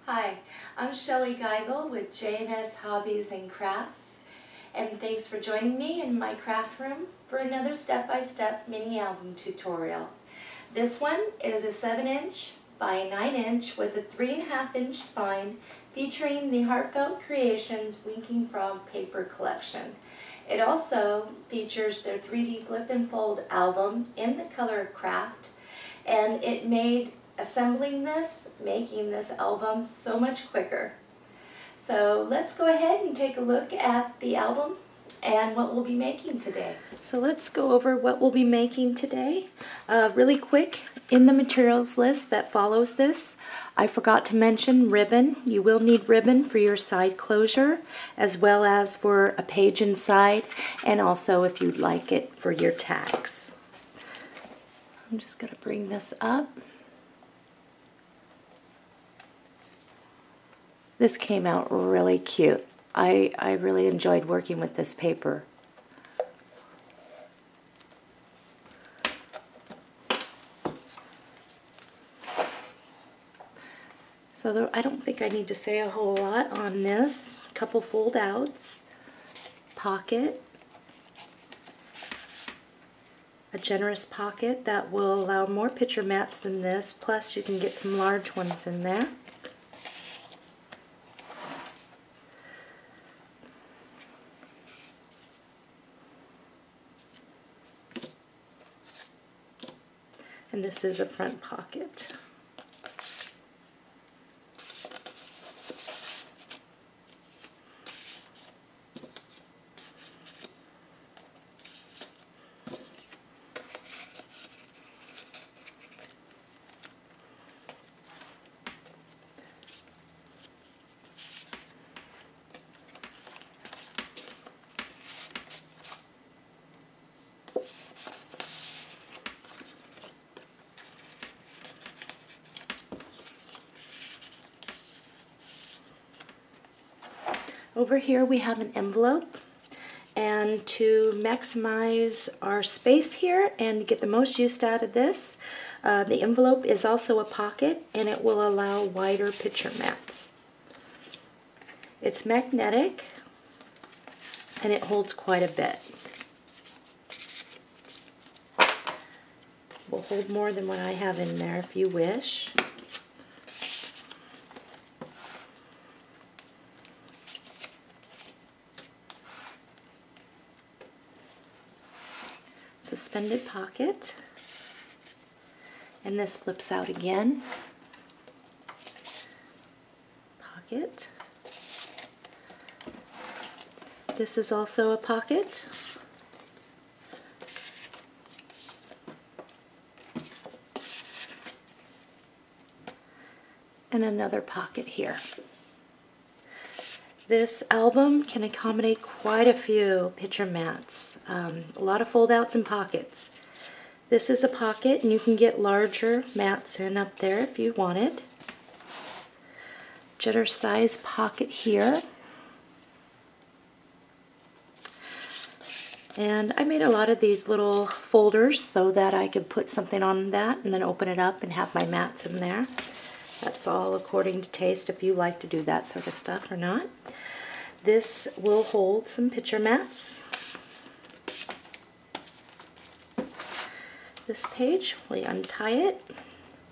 Hi, I'm Shellie Geigle with J&S Hobbies and Crafts, and thanks for joining me in my craft room for another step-by-step mini album tutorial. This one is a 7-inch by 9-inch with a 3.5-inch spine featuring the Heartfelt Creations Winking Frog paper collection. It also features their 3D Flip and Fold album in the color of craft, and it made making this album so much quicker. So let's go ahead and take a look at the album and what we'll be making today. So let's go over what we'll be making today. Really quick, in the materials list that follows this, I forgot to mention ribbon. You will need ribbon for your side closure, as well as for a page inside, and also if you'd like it for your tags. I'm just going to bring this up. This came out really cute. I really enjoyed working with this paper. So I don't think I need to say a whole lot on this. A couple fold outs, pocket, a generous pocket that will allow more picture mats than this, plus you can get some large ones in there. And this is a front pocket. Over here we have an envelope, and to maximize our space here and get the most use out of this, the envelope is also a pocket, and it will allow wider picture mats. It's magnetic and it holds quite a bit. Will hold more than what I have in there if you wish. Suspended pocket, and this flips out again. Pocket. This is also a pocket. And another pocket here. This album can accommodate quite a few picture mats, a lot of fold outs and pockets. This is a pocket, and you can get larger mats in up there if you wanted. Generous size pocket here. And I made a lot of these little folders so that I could put something on that and then open it up and have my mats in there. That's all according to taste, if you like to do that sort of stuff or not. This will hold some picture mats. This page, we untie it.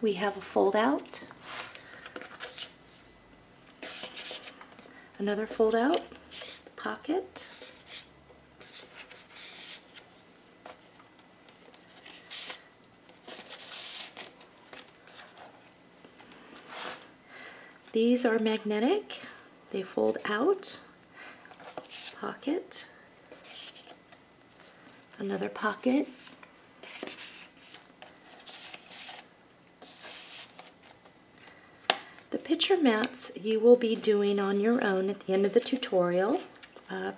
We have a fold out. Another fold out, pocket. These are magnetic. They fold out. Pocket. Another pocket. The picture mats you will be doing on your own at the end of the tutorial.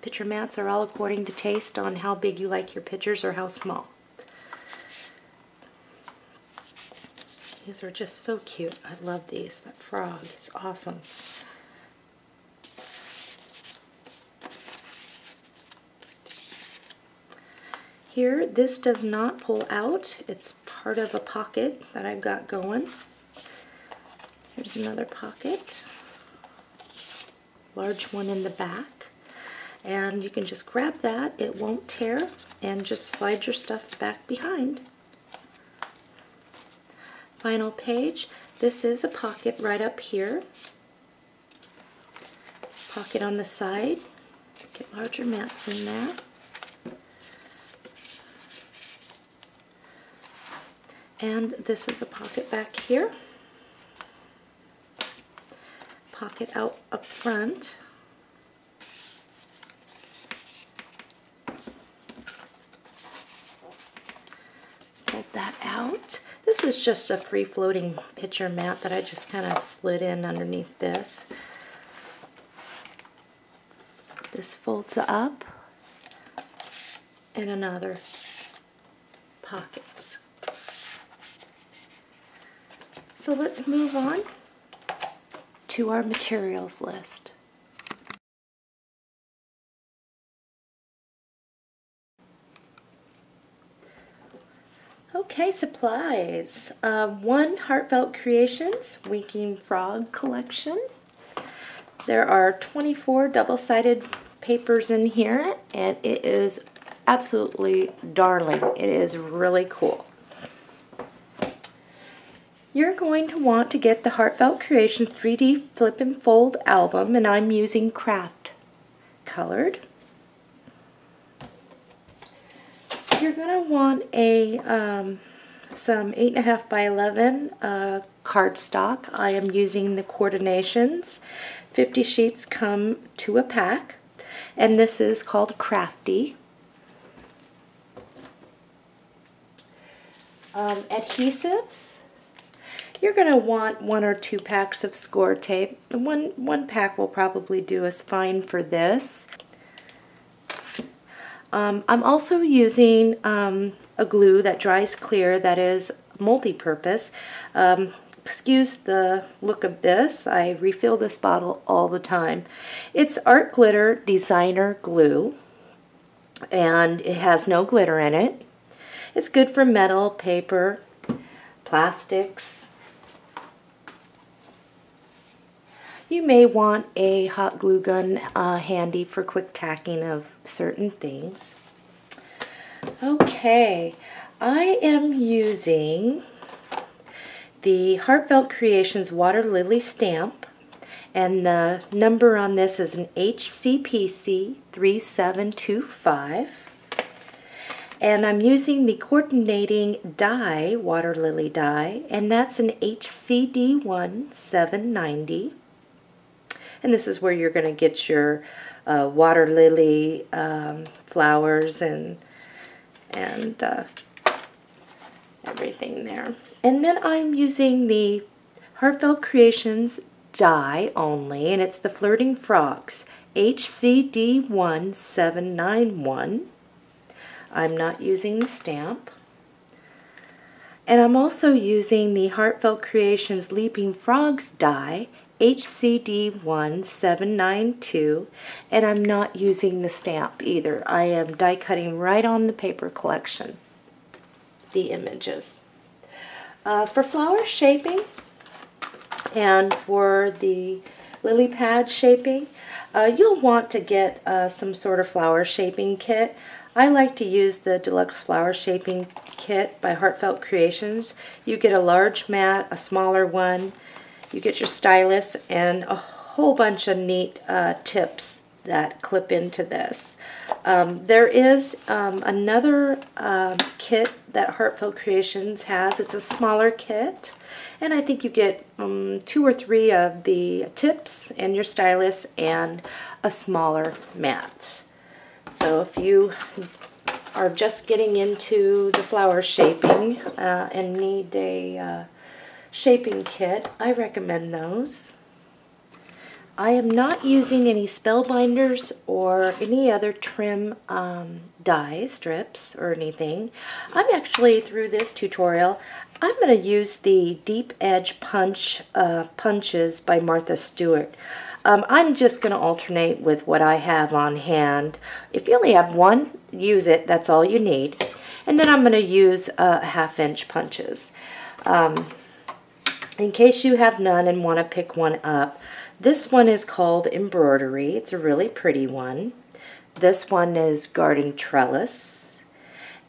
Picture mats are all according to taste on how big you like your pictures or how small. These are just so cute. I love these. That frog is awesome. Here, this does not pull out. It's part of a pocket that I've got going. Here's another pocket. large one in the back. And you can just grab that, it won't tear, and just slide your stuff back behind. Final page, this is a pocket right up here. Pocket on the side, get larger mats in there. And this is a pocket back here. Pocket out up front. Pulled that out. This is just a free-floating picture mat that I just kind of slid in underneath this. This folds up, and another pocket. So let's move on to our materials list. Okay, supplies. One Heartfelt Creations Winking Frog collection. There are 24 double-sided papers in here, and it is absolutely darling. It is really cool. You're going to want to get the Heartfelt Creations 3D Flip and Fold album, and I'm using Craft Colored. You're going to want a some 8.5 by 11 cardstock. I am using the Coordinations. 50 sheets come to a pack, and this is called Crafty. Adhesives. You're going to want 1 or 2 packs of score tape. One pack will probably do us fine for this. I'm also using a glue that dries clear that is multi-purpose. Excuse the look of this. I refill this bottle all the time. It's Art Glitter Designer Glue, and it has no glitter in it. It's good for metal, paper, plastics. You may want a hot glue gun handy for quick tacking of certain things. Okay, I am using the Heartfelt Creations Water Lily stamp, and the number on this is an HCPC 3725. And I'm using the coordinating die, Water Lily die, and that's an HCD1 790. And this is where you're going to get your water lily flowers and everything there. And then I'm using the Heartfelt Creations die only, and it's the Flirting Frogs HCD1 791. I'm not using the stamp. And I'm also using the Heartfelt Creations Leaping Frogs die HCD1 792, and I'm not using the stamp either. I am die cutting right on the paper collection, the images. For flower shaping and for the lily pad shaping, you'll want to get some sort of flower shaping kit. I like to use the Deluxe Flower Shaping Kit by Heartfelt Creations. You get a large mat, a smaller one, you get your stylus, and a whole bunch of neat tips that clip into this. There is another kit that Heartfelt Creations has. It's a smaller kit, and I think you get 2 or 3 of the tips and your stylus and a smaller mat. So if you are just getting into the flower shaping and need a shaping kit, I recommend those. I am not using any spellbinders or any other trim die strips or anything. I'm actually, through this tutorial, I'm going to use the Deep Edge punches by Martha Stewart. I'm just going to alternate with what I have on hand. If you only have one, use it. That's all you need. And then I'm going to use 1/2-inch punches. In case you have none and want to pick one up, This one is called Embroidery. It's a really pretty one. This one is Garden Trellis.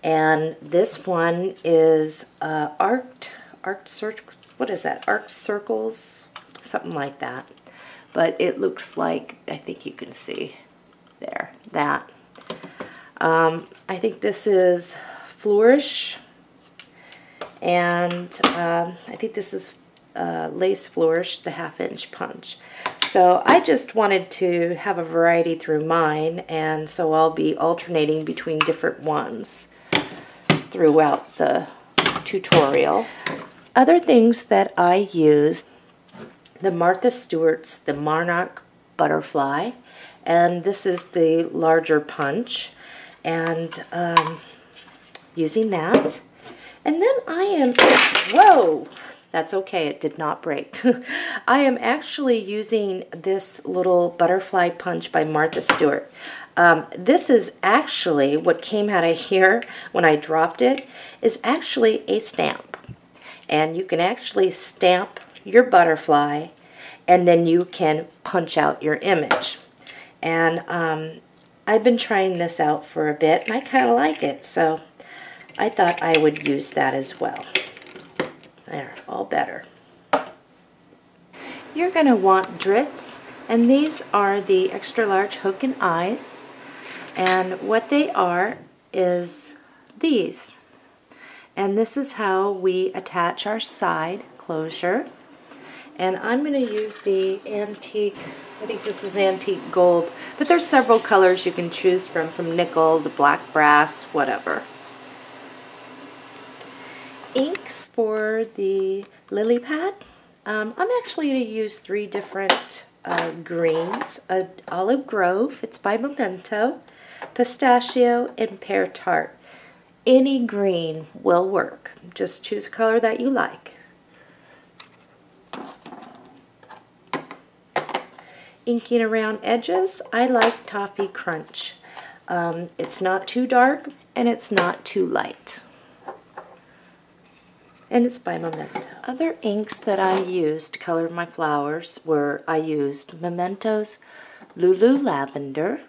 And this one is arced what is that? Arced circles? Something like that. But it looks like, I think you can see there, that. I think this is Flourish. And I think this is Lace Flourish, the 1/2-inch punch. So I just wanted to have a variety through mine, and so I'll be alternating between different ones throughout the tutorial. Other things that I use, the Martha Stewart's, the Monarch Butterfly, and this is the larger punch, and using that. And then I am, whoa! That's okay, it did not break. I am actually using this little butterfly punch by Martha Stewart. This is actually, what came out of here when I dropped it, is actually a stamp. And you can actually stamp your butterfly, and then you can punch out your image. And I've been trying this out for a bit, and I kind of like it, so I thought I would use that as well. There, all better. You're going to want drits, and these are the extra large hook and eyes. And what they are is these. And this is how we attach our side closure. And I'm going to use the antique, I think this is antique gold, but there's several colors you can choose from nickel to black brass, whatever. Inks for the lily pad. I'm actually going to use 3 different greens. Olive Grove, it's by Memento, Pistachio, and Pear Tart. Any green will work. Just choose a color that you like. Inking around edges, I like Toffee Crunch. It's not too dark and it's not too light. And it's by Memento. Other inks that I used to color my flowers were, I used Memento's Lulu Lavender.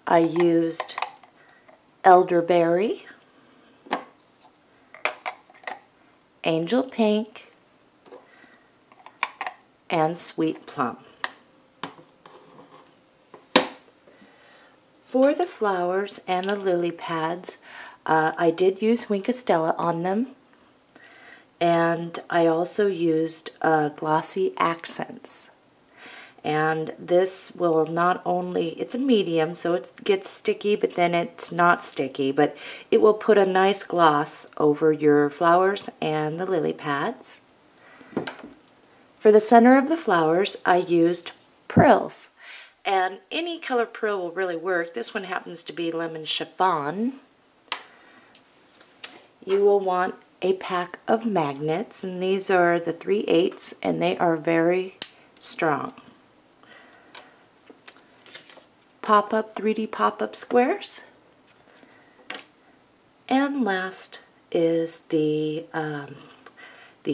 I used Elderberry, Angel Pink, and Sweet Plum. For the flowers and the lily pads, I did use Wink of Stella on them, and I also used glossy accents. And this will not only, it's a medium, so it gets sticky, but then it's not sticky, but it will put a nice gloss over your flowers and the lily pads. For the center of the flowers, I used Prills. And any color prill will really work. This one happens to be Lemon Chiffon. You will want a pack of magnets, and these are the 3/8, and they are very strong. Pop-up 3D pop-up squares. And last is the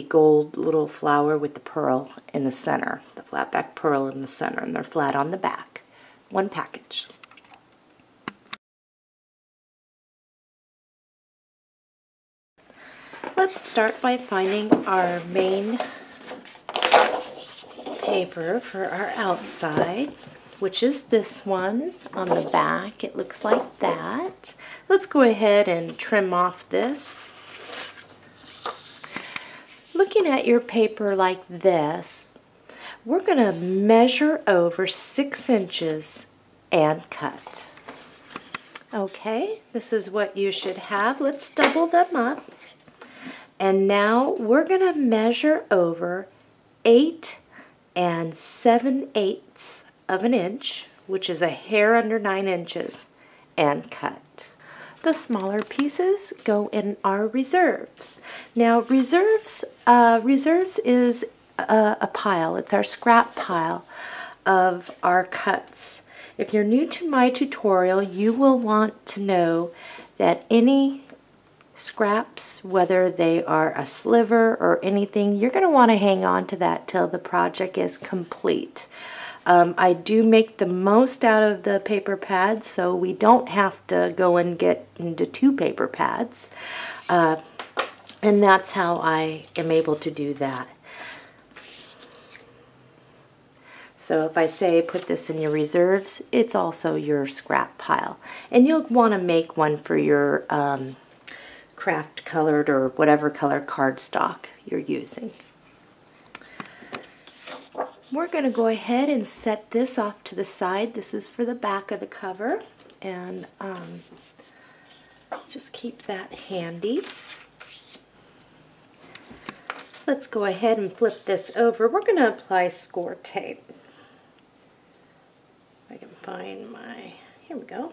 gold little flower with the pearl in the center, the flat back pearl in the center, and they're flat on the back. One package. Let's start by finding our main paper for our outside, which is this one on the back. It looks like that. Let's go ahead and trim off this. Looking at your paper like this, we're going to measure over 6 inches and cut. Okay, this is what you should have. Let's double them up. And now we're going to measure over 8 7/8 of an inch, which is a hair under 9 inches, and cut. The smaller pieces go in our reserves. Now reserves is a pile. It's our scrap pile of our cuts. If you're new to my tutorial, you will want to know that any scraps, whether they are a sliver or anything, you're going to want to hang on to that till the project is complete. I do make the most out of the paper pads, so we don't have to go and get into 2 paper pads. And that's how I am able to do that. So if I say put this in your reserves, it's also your scrap pile. And you'll want to make one for your craft colored or whatever color cardstock you're using. We're going to go ahead and set this off to the side. This is for the back of the cover, and just keep that handy. Let's go ahead and flip this over. We're going to apply score tape. If I can find my, here we go.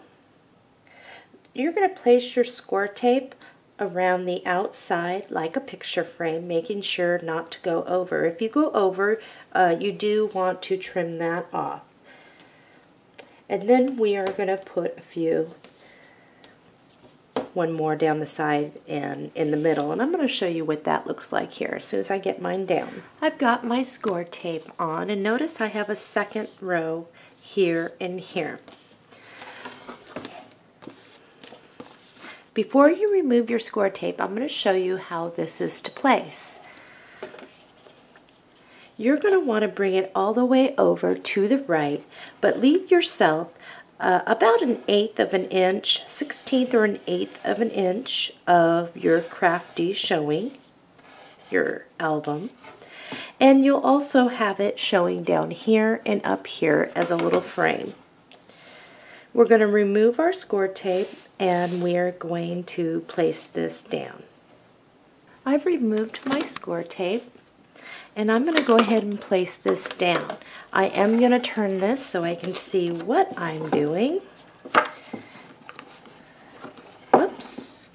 You're going to place your score tape around the outside like a picture frame, making sure not to go over. If you go over, you do want to trim that off. And then we are going to put one more down the side and in the middle, and I'm going to show you what that looks like here as soon as I get mine down. I've got my score tape on, and notice I have a second row here and here. Before you remove your score tape, I'm going to show you how this is to place. You're going to want to bring it all the way over to the right, but leave yourself about 1/8 of an inch, 1/16 or 1/8 of an inch of your crafty showing, your album. And you'll also have it showing down here and up here as a little frame. We're going to remove our score tape and we are going to place this down. I've removed my score tape and I'm going to go ahead and place this down. I am going to turn this so I can see what I'm doing. Whoops.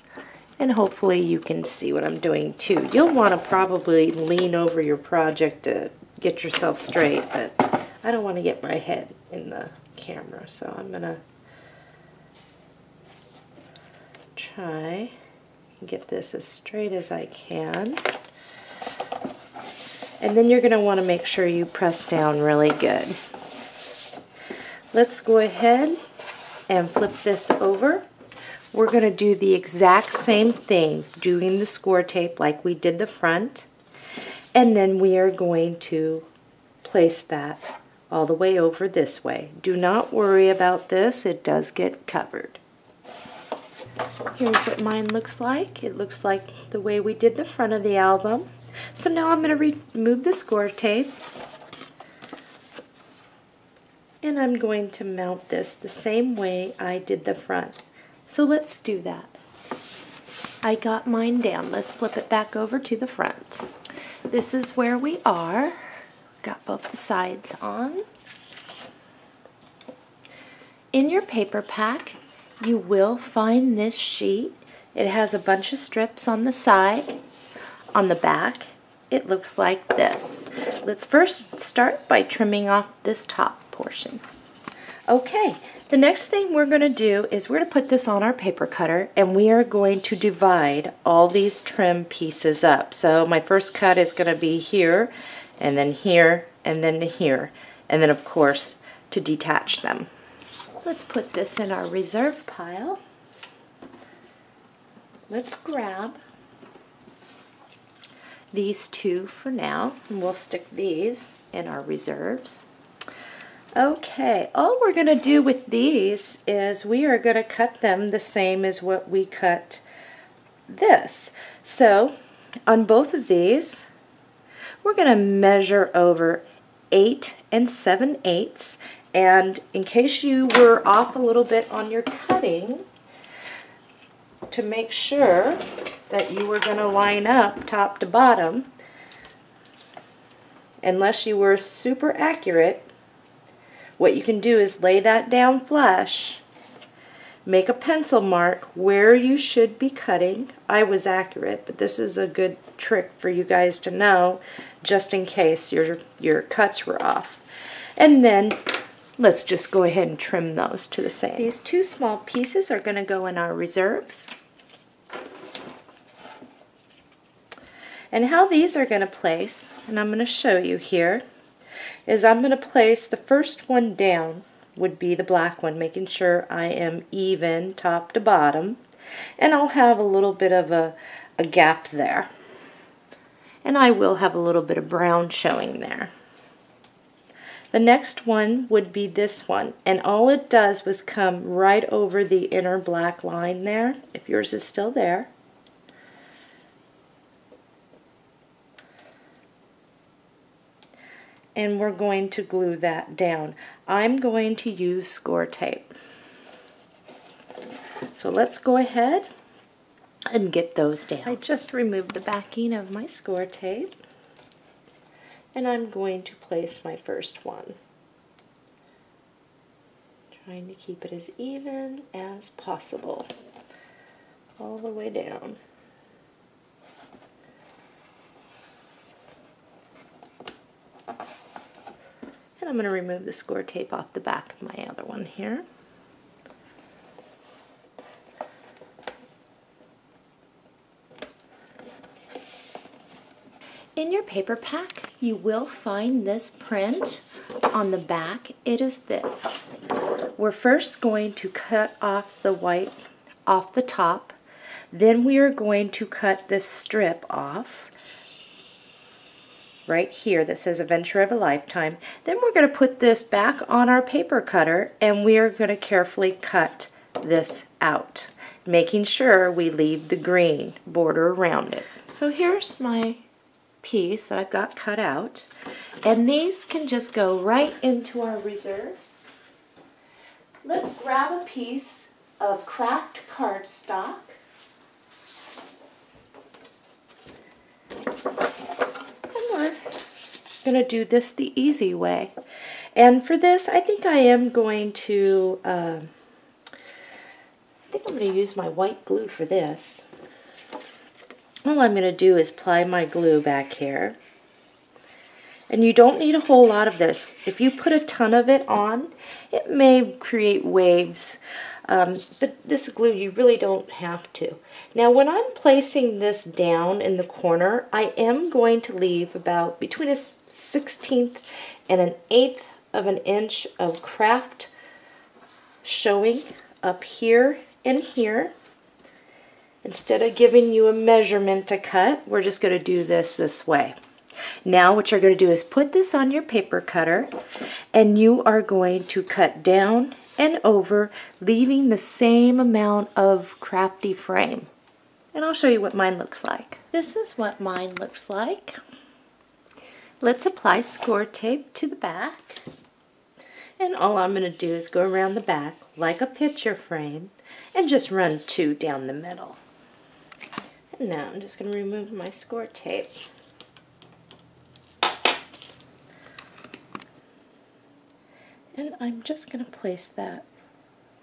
And hopefully you can see what I'm doing too. You'll want to probably lean over your project to get yourself straight, but I don't want to get my head in the camera, so I'm going to try and get this as straight as I can. And then you're going to want to make sure you press down really good. Let's go ahead and flip this over. We're going to do the exact same thing, doing the score tape like we did the front. And then we are going to place that all the way over this way. Do not worry about this, it does get covered. Here's what mine looks like. It looks like the way we did the front of the album. So now I'm going to remove the score tape and I'm going to mount this the same way I did the front. So let's do that. I got mine down. Let's flip it back over to the front. This is where we are. Got both the sides on. In your paper pack, you will find this sheet. It has a bunch of strips on the side. On the back, it looks like this. Let's first start by trimming off this top portion. Okay, the next thing we're going to do is we're going to put this on our paper cutter and we are going to divide all these trim pieces up. So my first cut is going to be here, and then here, and then here, and then of course to detach them. Let's put this in our reserve pile. Let's grab these two for now, and we'll stick these in our reserves. Okay, all we're going to do with these is we are going to cut them the same as what we cut this. So on both of these, we're going to measure over 8 7/8, and in case you were off a little bit on your cutting, to make sure that you were going to line up top to bottom, unless you were super accurate, what you can do is lay that down flush, make a pencil mark where you should be cutting. I was accurate, but this is a good trick for you guys to know, just in case your cuts were off. And then let's just go ahead and trim those to the same. These two small pieces are going to go in our reserves. And how these are going to place, and I'm going to show you here, is I'm going to place the first one down, would be the black one, making sure I am even top to bottom. And I'll have a little bit of a gap there. And I will have a little bit of brown showing there. The next one would be this one, and all it does was come right over the inner black line there, if yours is still there. And we're going to glue that down. I'm going to use score tape. So let's go ahead and get those down. I just removed the backing of my score tape, and I'm going to place my first one. Trying to keep it as even as possible, all the way down. And I'm going to remove the score tape off the back of my other one here. In your paper pack, you will find this print on the back. It is this. We're first going to cut off the white off the top. Then we are going to cut this strip off right here that says Adventure of a Lifetime. Then we're going to put this back on our paper cutter, and we are going to carefully cut this out, making sure we leave the green border around it. So here's my piece that I've got cut out, and these can just go right into our reserves. Let's grab a piece of craft cardstock, and we're going to do this the easy way. And for this, I think I am going to use my white glue for this. All I'm going to do is apply my glue back here. And you don't need a whole lot of this. If you put a ton of it on, it may create waves. But this glue, you really don't have to. Now, when I'm placing this down in the corner, I am going to leave about between a 1/16 and an 1/8 of an inch of craft showing up here and here. Instead of giving you a measurement to cut, we're just going to do this way. Now what you're going to do is put this on your paper cutter, and you are going to cut down and over, leaving the same amount of crafty frame. And I'll show you what mine looks like. This is what mine looks like. Let's apply score tape to the back. And all I'm going to do is go around the back like a picture frame and just run 2 down the middle. And now I'm just going to remove my score tape. And I'm just going to place that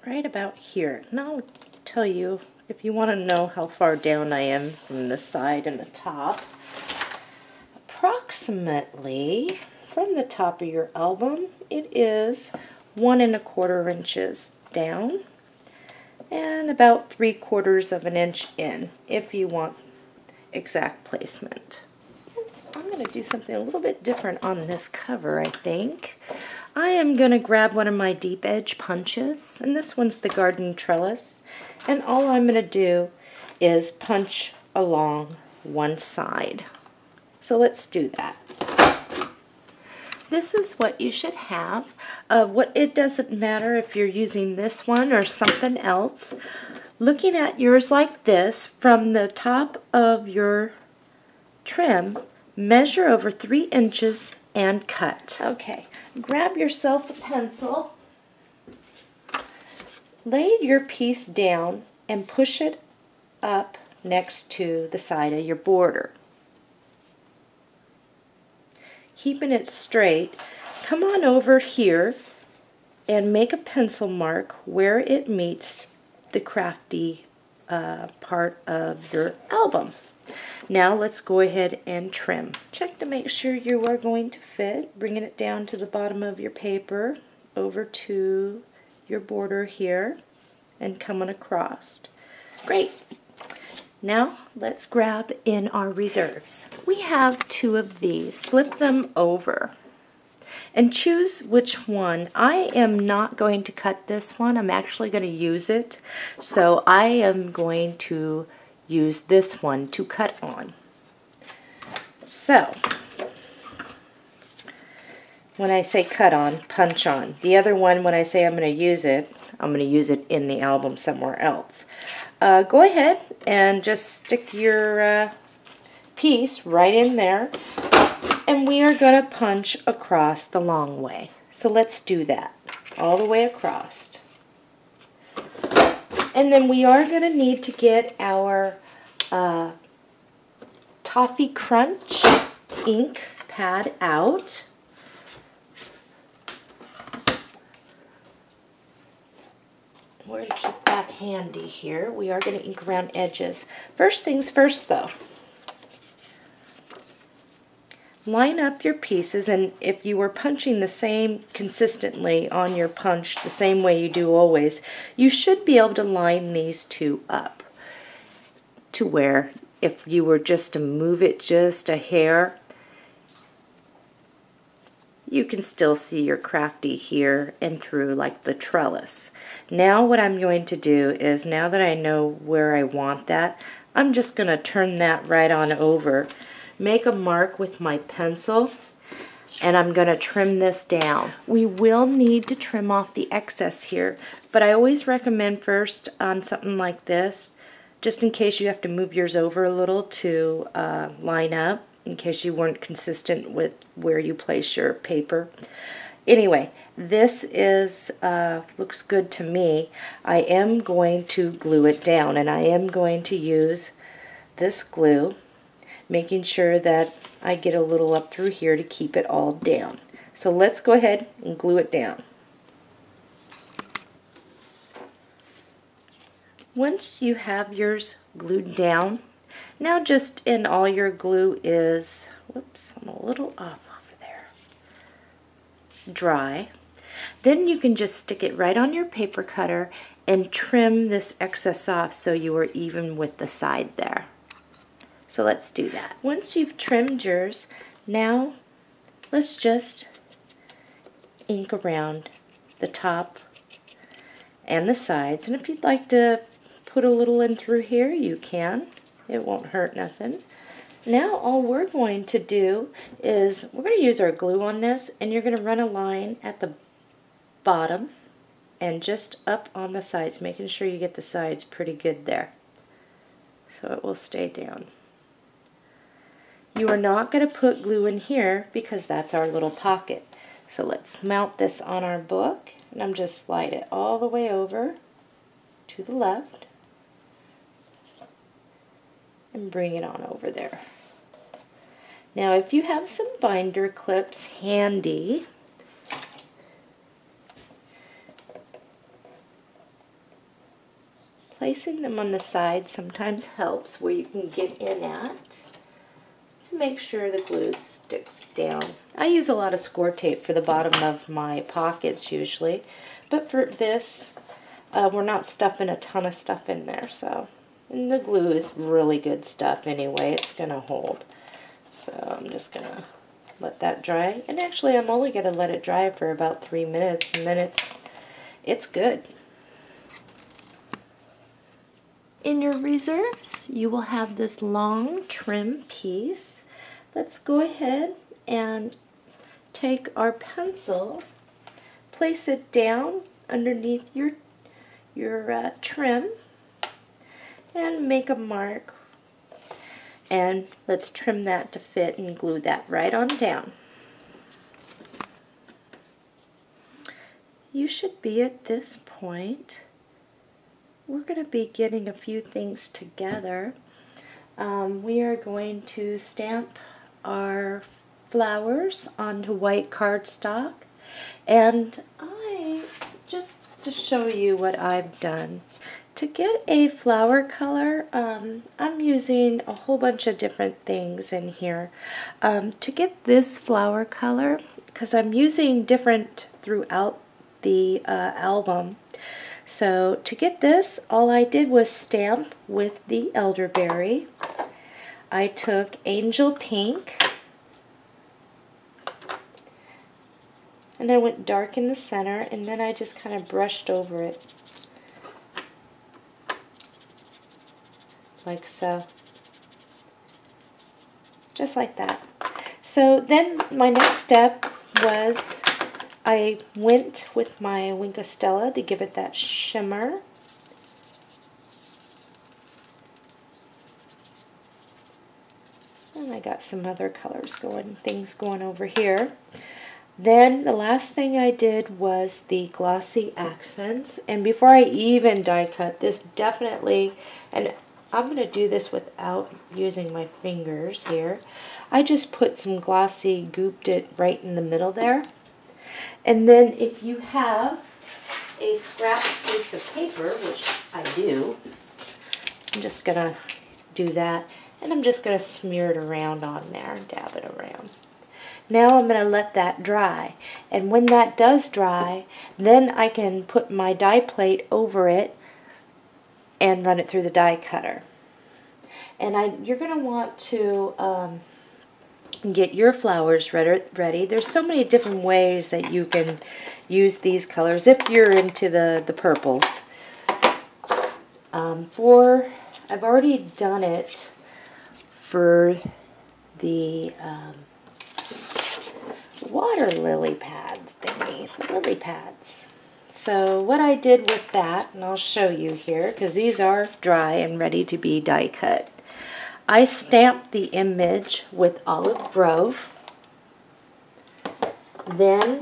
right about here. And I'll tell you, if you want to know how far down I am from the side and the top, approximately from the top of your album, it is 1 1/4 inches down and about 3/4 of an inch in, if you want exact placement. I'm going to do something a little bit different on this cover, I think. I am going to grab one of my deep edge punches, and this one's the garden trellis, and all I'm going to do is punch along one side. So let's do that. This is what you should have. It doesn't matter if you're using this one or something else. Looking at yours like this, from the top of your trim, measure over 3 inches and cut. Okay, grab yourself a pencil, lay your piece down and push it up next to the side of your border. Keeping it straight, come on over here and make a pencil mark where it meets the crafty part of your album. Now let's go ahead and trim. Check to make sure you are going to fit, bringing it down to the bottom of your paper, over to your border here, and coming across. Great. Now let's grab in our reserves. We have 2 of these. Flip them over and choose which one. I am not going to cut this one. I'm actually going to use it. So I am going to use this one to cut on. So when I say cut on, punch on. The other one, when I say I'm going to use it in the album somewhere else. Go ahead and just stick your piece right in there, and we are going to punch across the long way. So let's do that all the way across. And then we are going to need to get our Toffee Crunch ink pad out. We're going to keep that handy here. We are going to ink around edges. First things first though, line up your pieces, and if you were punching the same consistently on your punch, the same way you do always, you should be able to line these 2 up to where if you were just to move it just a hair, you can still see your crafty here and through like the trellis. Now what I'm going to do is, now that I know where I want that, I'm just going to turn that right on over, make a mark with my pencil, and I'm going to trim this down. We will need to trim off the excess here, but I always recommend first on something like this, just in case you have to move yours over a little to line up, in case you weren't consistent with where you place your paper. Anyway, this is looks good to me. I am going to glue it down, and I am going to use this glue, making sure that I get a little up through here to keep it all down. So let's go ahead and glue it down. Once you have yours glued down, now just in all your glue is, whoops, I'm a little off over there, dry. Then you can just stick it right on your paper cutter and trim this excess off so you are even with the side there. So let's do that. Once you've trimmed yours, now let's just ink around the top and the sides. And if you'd like to put a little in through here, you can. It won't hurt nothing. Now all we're going to do is we're going to use our glue on this, and you're going to run a line at the bottom and just up on the sides, making sure you get the sides pretty good there so it will stay down. You are not going to put glue in here because that's our little pocket. So let's mount this on our book, and I'm just slide it all the way over to the left and bring it on over there. Now if you have some binder clips handy, placing them on the side sometimes helps, where you can get in at to make sure the glue sticks down. I use a lot of score tape for the bottom of my pockets usually, but for this we're not stuffing a ton of stuff in there, so. And the glue is really good stuff anyway, it's going to hold. So I'm just going to let that dry. And actually I'm only going to let it dry for about 3 minutes, and then it's good. In your reserves, you will have this long trim piece. Let's go ahead and take our pencil, place it down underneath your trim, and make a mark, and let's trim that to fit and glue that right on down. You should be at this point. We're going to be getting a few things together. We are going to stamp our flowers onto white cardstock, and just to show you what I've done. To get a flower color, I'm using a whole bunch of different things in here. To get this flower color, because I'm using different throughout the album, So to get this, all I did was stamp with the elderberry. I took Angel Pink, and I went dark in the center, and then I just kind of brushed over it, like so. Just like that. So then my next step was I went with my Wink of Stella to give it that shimmer. And I got some other colors going, things going over here. Then the last thing I did was the glossy accents. And before I even die cut this, definitely, and I'm going to do this without using my fingers here. I just put some glossy, gooped it right in the middle there. And then if you have a scrap piece of paper, which I do, I'm just going to do that. And I'm just going to smear it around on there and dab it around. Now I'm going to let that dry. And when that does dry, then I can put my die plate over it and run it through the die cutter. And you're going to want to get your flowers ready. There's so many different ways that you can use these colors if you're into the purples. I've already done it for the water lily pads thingy, the lily pads. So what I did with that, and I'll show you here, because these are dry and ready to be die cut. I stamped the image with Olive Grove. Then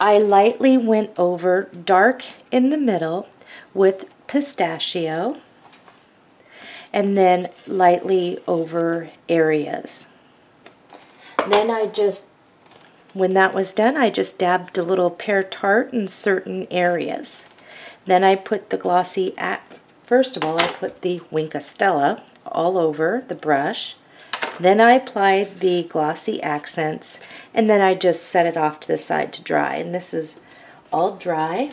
I lightly went over dark in the middle with Pistachio, and then lightly over areas. Then when that was done, I just dabbed a little pear tart in certain areas. Then I put the glossy, first of all, I put the Wink of Stella all over the brush. Then I applied the glossy accents, and then I just set it off to the side to dry. And this is all dry.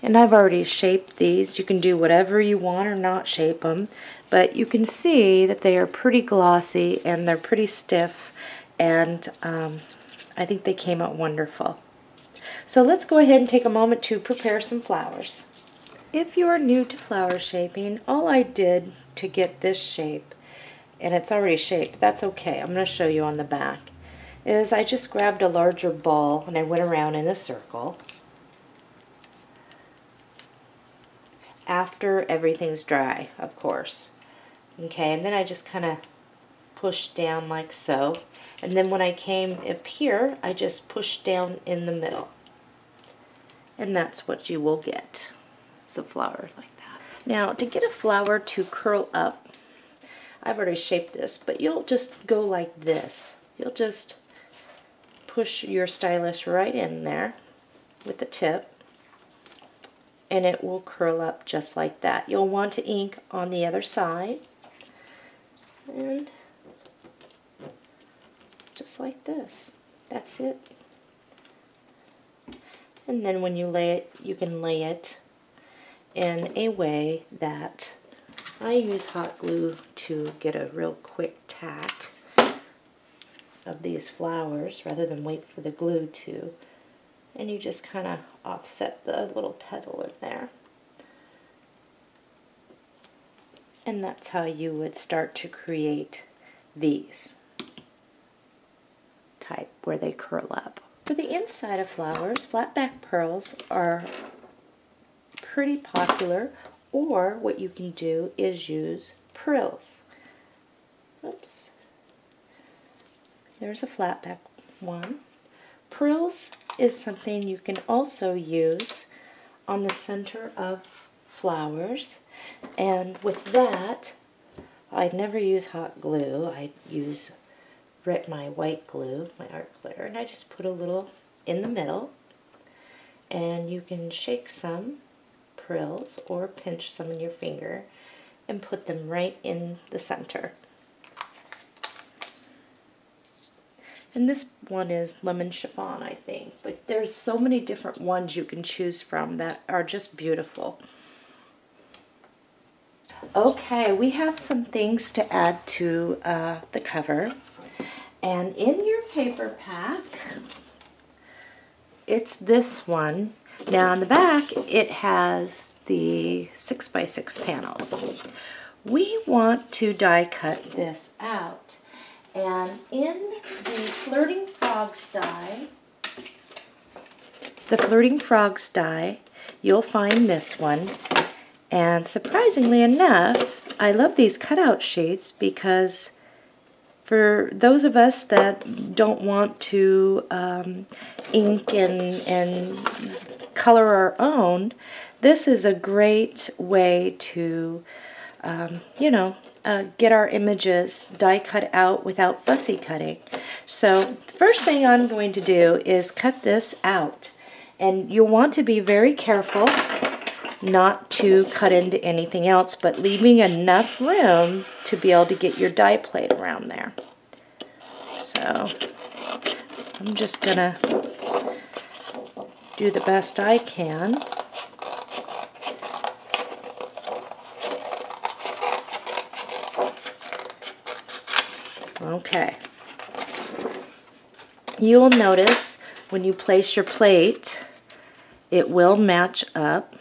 And I've already shaped these. You can do whatever you want or not shape them, but you can see that they are pretty glossy and they're pretty stiff, and I think they came out wonderful. So let's go ahead and take a moment to prepare some flowers. If you are new to flower shaping, all I did to get this shape, and it's already shaped, that's okay, I'm going to show you on the back, is I just grabbed a larger ball and I went around in a circle after everything's dry, of course. Okay, and then I just kind of pushed down like so, and then when I came up here, I just pushed down in the middle. And that's what you will get. It's a flower like that. Now, to get a flower to curl up, I've already shaped this, but you'll just go like this. You'll just push your stylus right in there with the tip, and it will curl up just like that. You'll want to ink on the other side, and just like this. That's it. And then when you lay it, you can lay it in a way that I use hot glue to get a real quick tack of these flowers rather than wait for the glue to. And you just kind of offset the little petal in there. And that's how you would start to create these type where they curl up. For the inside of flowers, flat back pearls are pretty popular, or what you can do is use prills. Oops. There's a flat back one. Prills is something you can also use on the center of flowers, and with that, I never use hot glue. I use my white glue, my art glitter, and I just put a little in the middle, and you can shake some prills or pinch some in your finger and put them right in the center. And this one is lemon chiffon, I think. But there's so many different ones you can choose from that are just beautiful. Okay, we have some things to add to the cover. And in your paper pack, it's this one. Now on the back, it has the 6x6 panels. We want to die cut this out. And in the Flirting Frogs die, you'll find this one. And surprisingly enough, I love these cutout sheets because for those of us that don't want to ink and color our own, this is a great way to, get our images die cut out without fussy cutting. So first thing I'm going to do is cut this out. And you'll want to be very careful not to cut into anything else, but leaving enough room to be able to get your die plate around there. So I'm just gonna do the best I can. Okay. You'll notice when you place your plate, it will match up.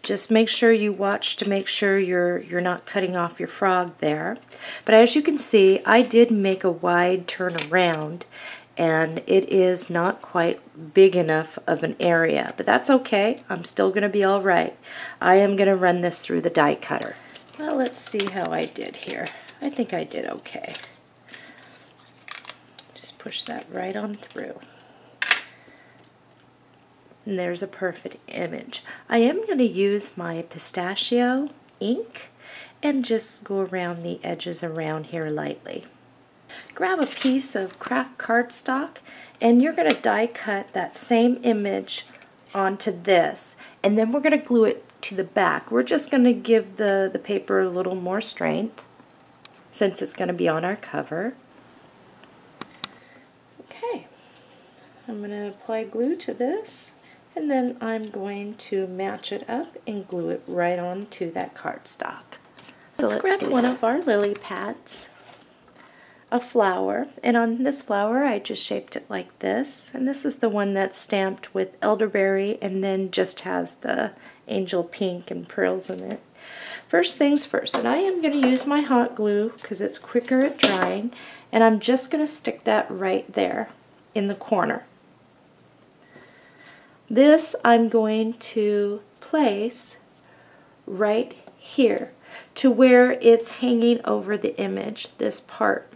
Just make sure you watch to make sure you're not cutting off your frog there. But as you can see, I did make a wide turn around, and it is not quite big enough of an area. But that's okay. I'm still going to be all right. I am going to run this through the die cutter. Well, let's see how I did here. I think I did okay. Just push that right on through. And there's a perfect image. I am going to use my pistachio ink and just go around the edges around here lightly. Grab a piece of craft cardstock and you're going to die cut that same image onto this, and then we're going to glue it to the back. We're just going to give the paper a little more strength since it's going to be on our cover. Okay, I'm going to apply glue to this, and then I'm going to match it up and glue it right onto that cardstock. So let's grab one of our lily pads, a flower, and on this flower I just shaped it like this, and this is the one that's stamped with elderberry and then just has the angel pink and pearls in it. First things first, and I am going to use my hot glue because it's quicker at drying, and I'm just going to stick that right there in the corner. This I'm going to place right here to where it's hanging over the image, this part.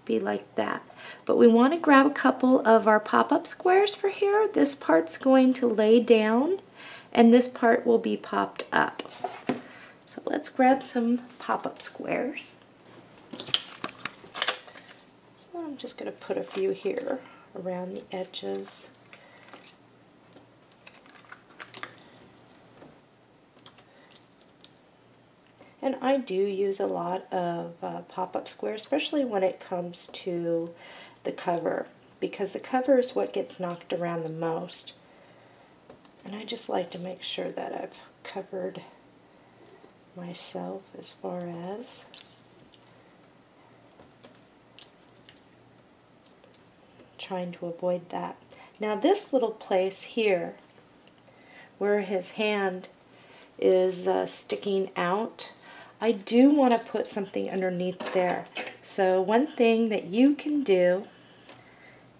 Be like that. But we want to grab a couple of our pop-up squares for here. This part's going to lay down and this part will be popped up. So let's grab some pop-up squares. So I'm just going to put a few here around the edges. And I do use a lot of pop-up squares, especially when it comes to the cover, because the cover is what gets knocked around the most. And I just like to make sure that I've covered myself as far as trying to avoid that. Now this little place here where his hand is sticking out, I do want to put something underneath there. So one thing that you can do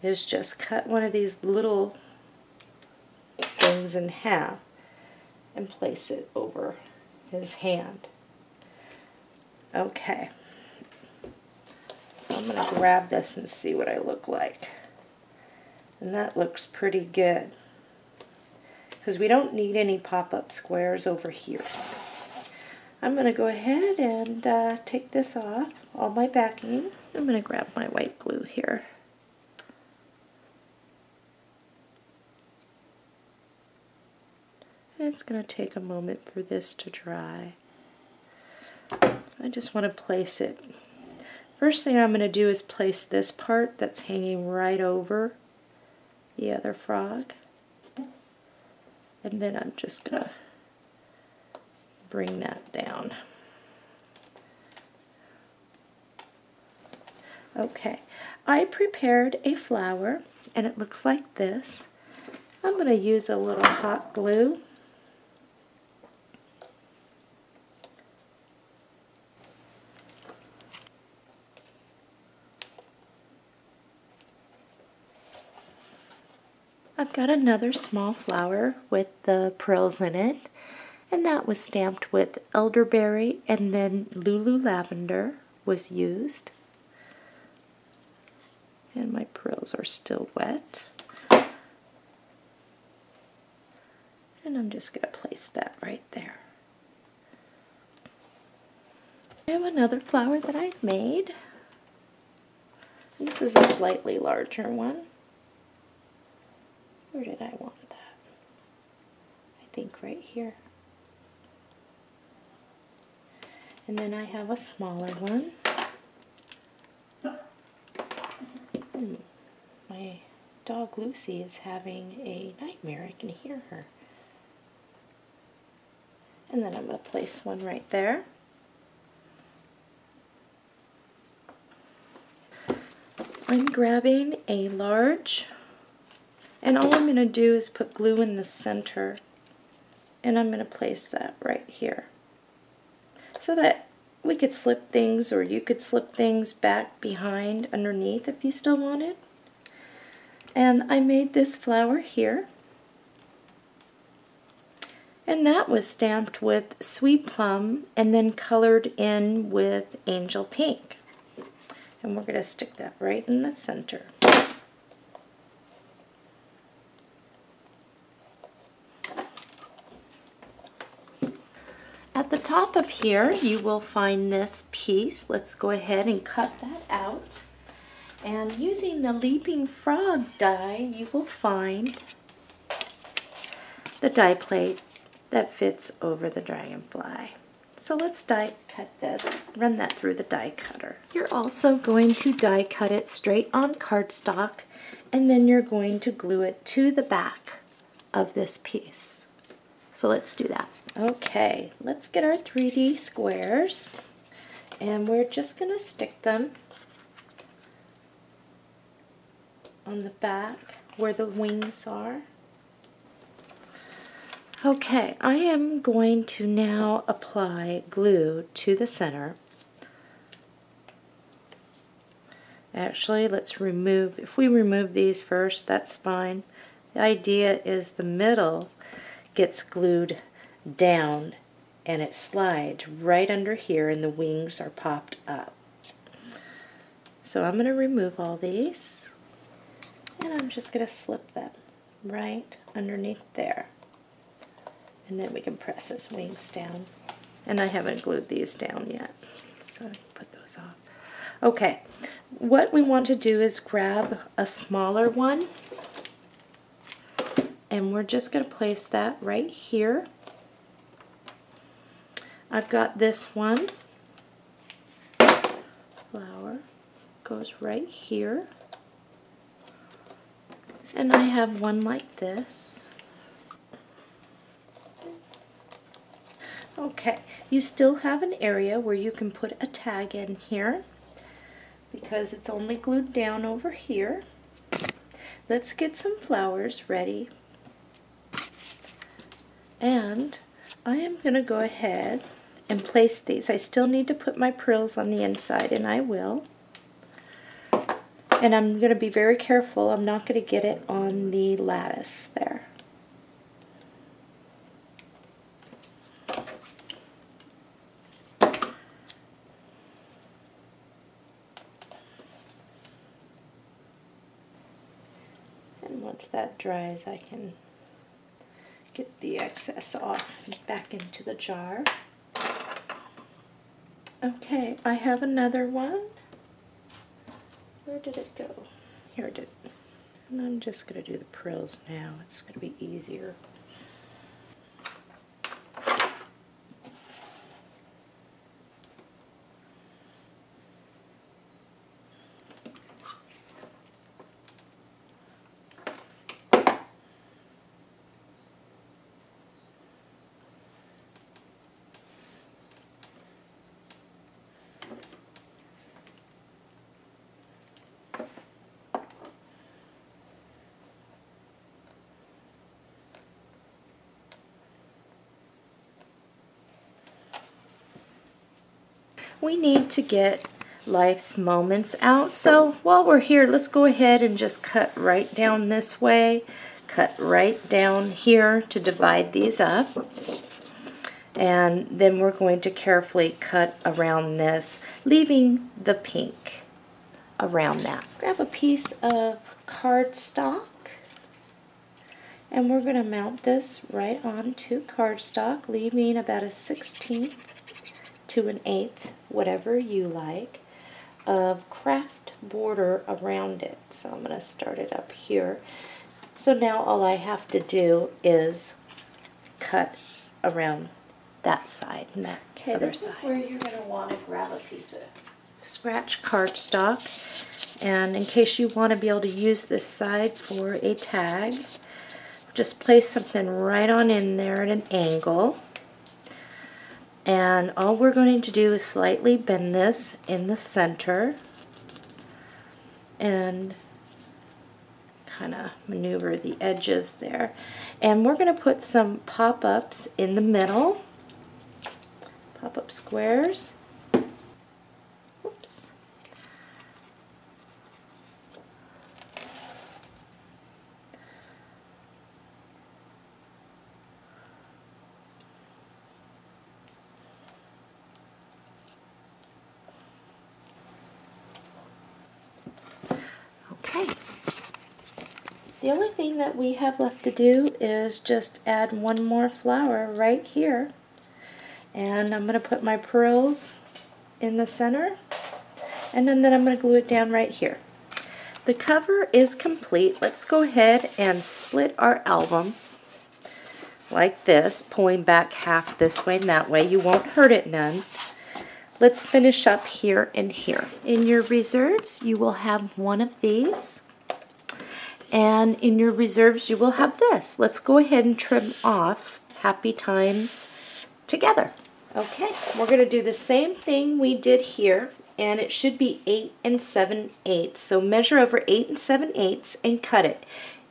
is just cut one of these little things in half and place it over his hand. Okay. So I'm going to grab this and see what I look like. And that looks pretty good, because we don't need any pop-up squares over here. I'm going to go ahead and take this off, all my backing. I'm going to grab my white glue here. And it's going to take a moment for this to dry. I just want to place it. First thing I'm going to do is place this part that's hanging right over the other frog. And then I'm just going to bring that down. Okay, I prepared a flower and it looks like this. I'm going to use a little hot glue. I've got another small flower with the pearls in it, and that was stamped with elderberry, and then Lulu lavender was used. And my pearls are still wet. And I'm just going to place that right there. I have another flower that I've made. This is a slightly larger one. Where did I want that? I think right here. And then I have a smaller one. My dog Lucy is having a nightmare. I can hear her. And then I'm going to place one right there. I'm grabbing a large, and all I'm going to do is put glue in the center, and I'm going to place that right here so that we could slip things, or you could slip things back behind underneath if you still wanted. And I made this flower here, and that was stamped with Sweet Plum and then colored in with Angel Pink. And we're going to stick that right in the center. At the top of here, you will find this piece. Let's go ahead and cut that out. And using the Leaping Frog die, you will find the die plate that fits over the dragonfly. So let's die cut this, run that through the die cutter. You're also going to die cut it straight on cardstock, and then you're going to glue it to the back of this piece. So let's do that. Okay, let's get our 3D squares, and we're just going to stick them on the back where the wings are. Okay, I am going to now apply glue to the center. Actually, let's remove, if we remove these first, that's fine. The idea is the middle gets glued down and it slides right under here and the wings are popped up. So I'm going to remove all these, and I'm just going to slip them right underneath there. And then we can press his wings down. And I haven't glued these down yet, so I can put those off. Okay, what we want to do is grab a smaller one, and we're just going to place that right here. I've got this one. Flower goes right here. And I have one like this. Okay, you still have an area where you can put a tag in here because it's only glued down over here. Let's get some flowers ready. And I am going to go ahead and place these. I still need to put my pearls on the inside, and I will. And I'm going to be very careful. I'm not going to get it on the lattice there. Once that dries, I can get the excess off and back into the jar. Okay, I have another one. Where did it go? Here it is. And I'm just going to do the pearls now. It's going to be easier. we need to get life's moments out. So while we're here, let's go ahead and just cut right down this way, cut right down here to divide these up. And then we're going to carefully cut around this, leaving the pink around that. Grab a piece of cardstock, and we're going to mount this right onto cardstock, leaving about a 1/16 to an 1/8, whatever you like, of craft border around it. So I'm going to start it up here. So now all I have to do is cut around that side and that other side. This is where you're going to want to grab a piece of scratch cardstock, and in case you want to be able to use this side for a tag, just place something right on in there at an angle, and all we're going to do is slightly bend this in the center and kind of maneuver the edges there, and we're going to put some pop-ups in the middle, pop-up squares. Oops. Okay. The only thing that we have left to do is just add one more flower right here. And I'm going to put my pearls in the center, and then I'm going to glue it down right here. The cover is complete. Let's go ahead and split our album like this, pulling back half this way and that way. You won't hurt it none. Let's finish up here and here. In your reserves, you will have one of these, and in your reserves, you will have this. Let's go ahead and trim off Happy Times together. Okay, we're going to do the same thing we did here, and it should be 8 7/8. So measure over 8 7/8 and cut it.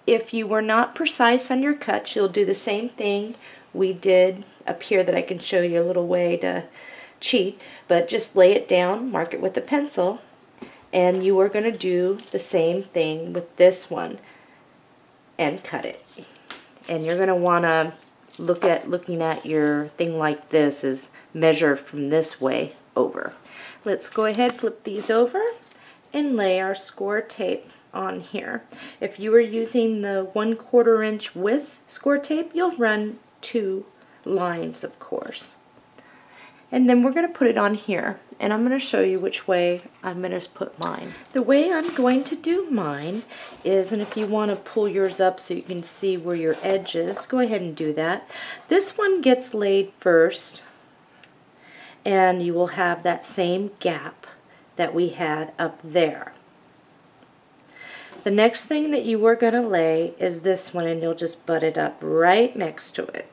If you were not precise on your cuts, you'll do the same thing we did up here that I can show you a little way to cheat, but just lay it down, mark it with a pencil, and you are going to do the same thing with this one and cut it. And you're going to want to looking at your thing like this is measure from this way over. Let's go ahead, flip these over, and lay our score tape on here. If you are using the 1/4 inch width score tape, you'll run 2 lines, of course. And then we're going to put it on here, and I'm going to show you which way I'm going to put mine. The way I'm going to do mine is, and if you want to pull yours up so you can see where your edge is, go ahead and do that. This one gets laid first, and you will have that same gap that we had up there. The next thing that you are going to lay is this one, and you'll just butt it up right next to it.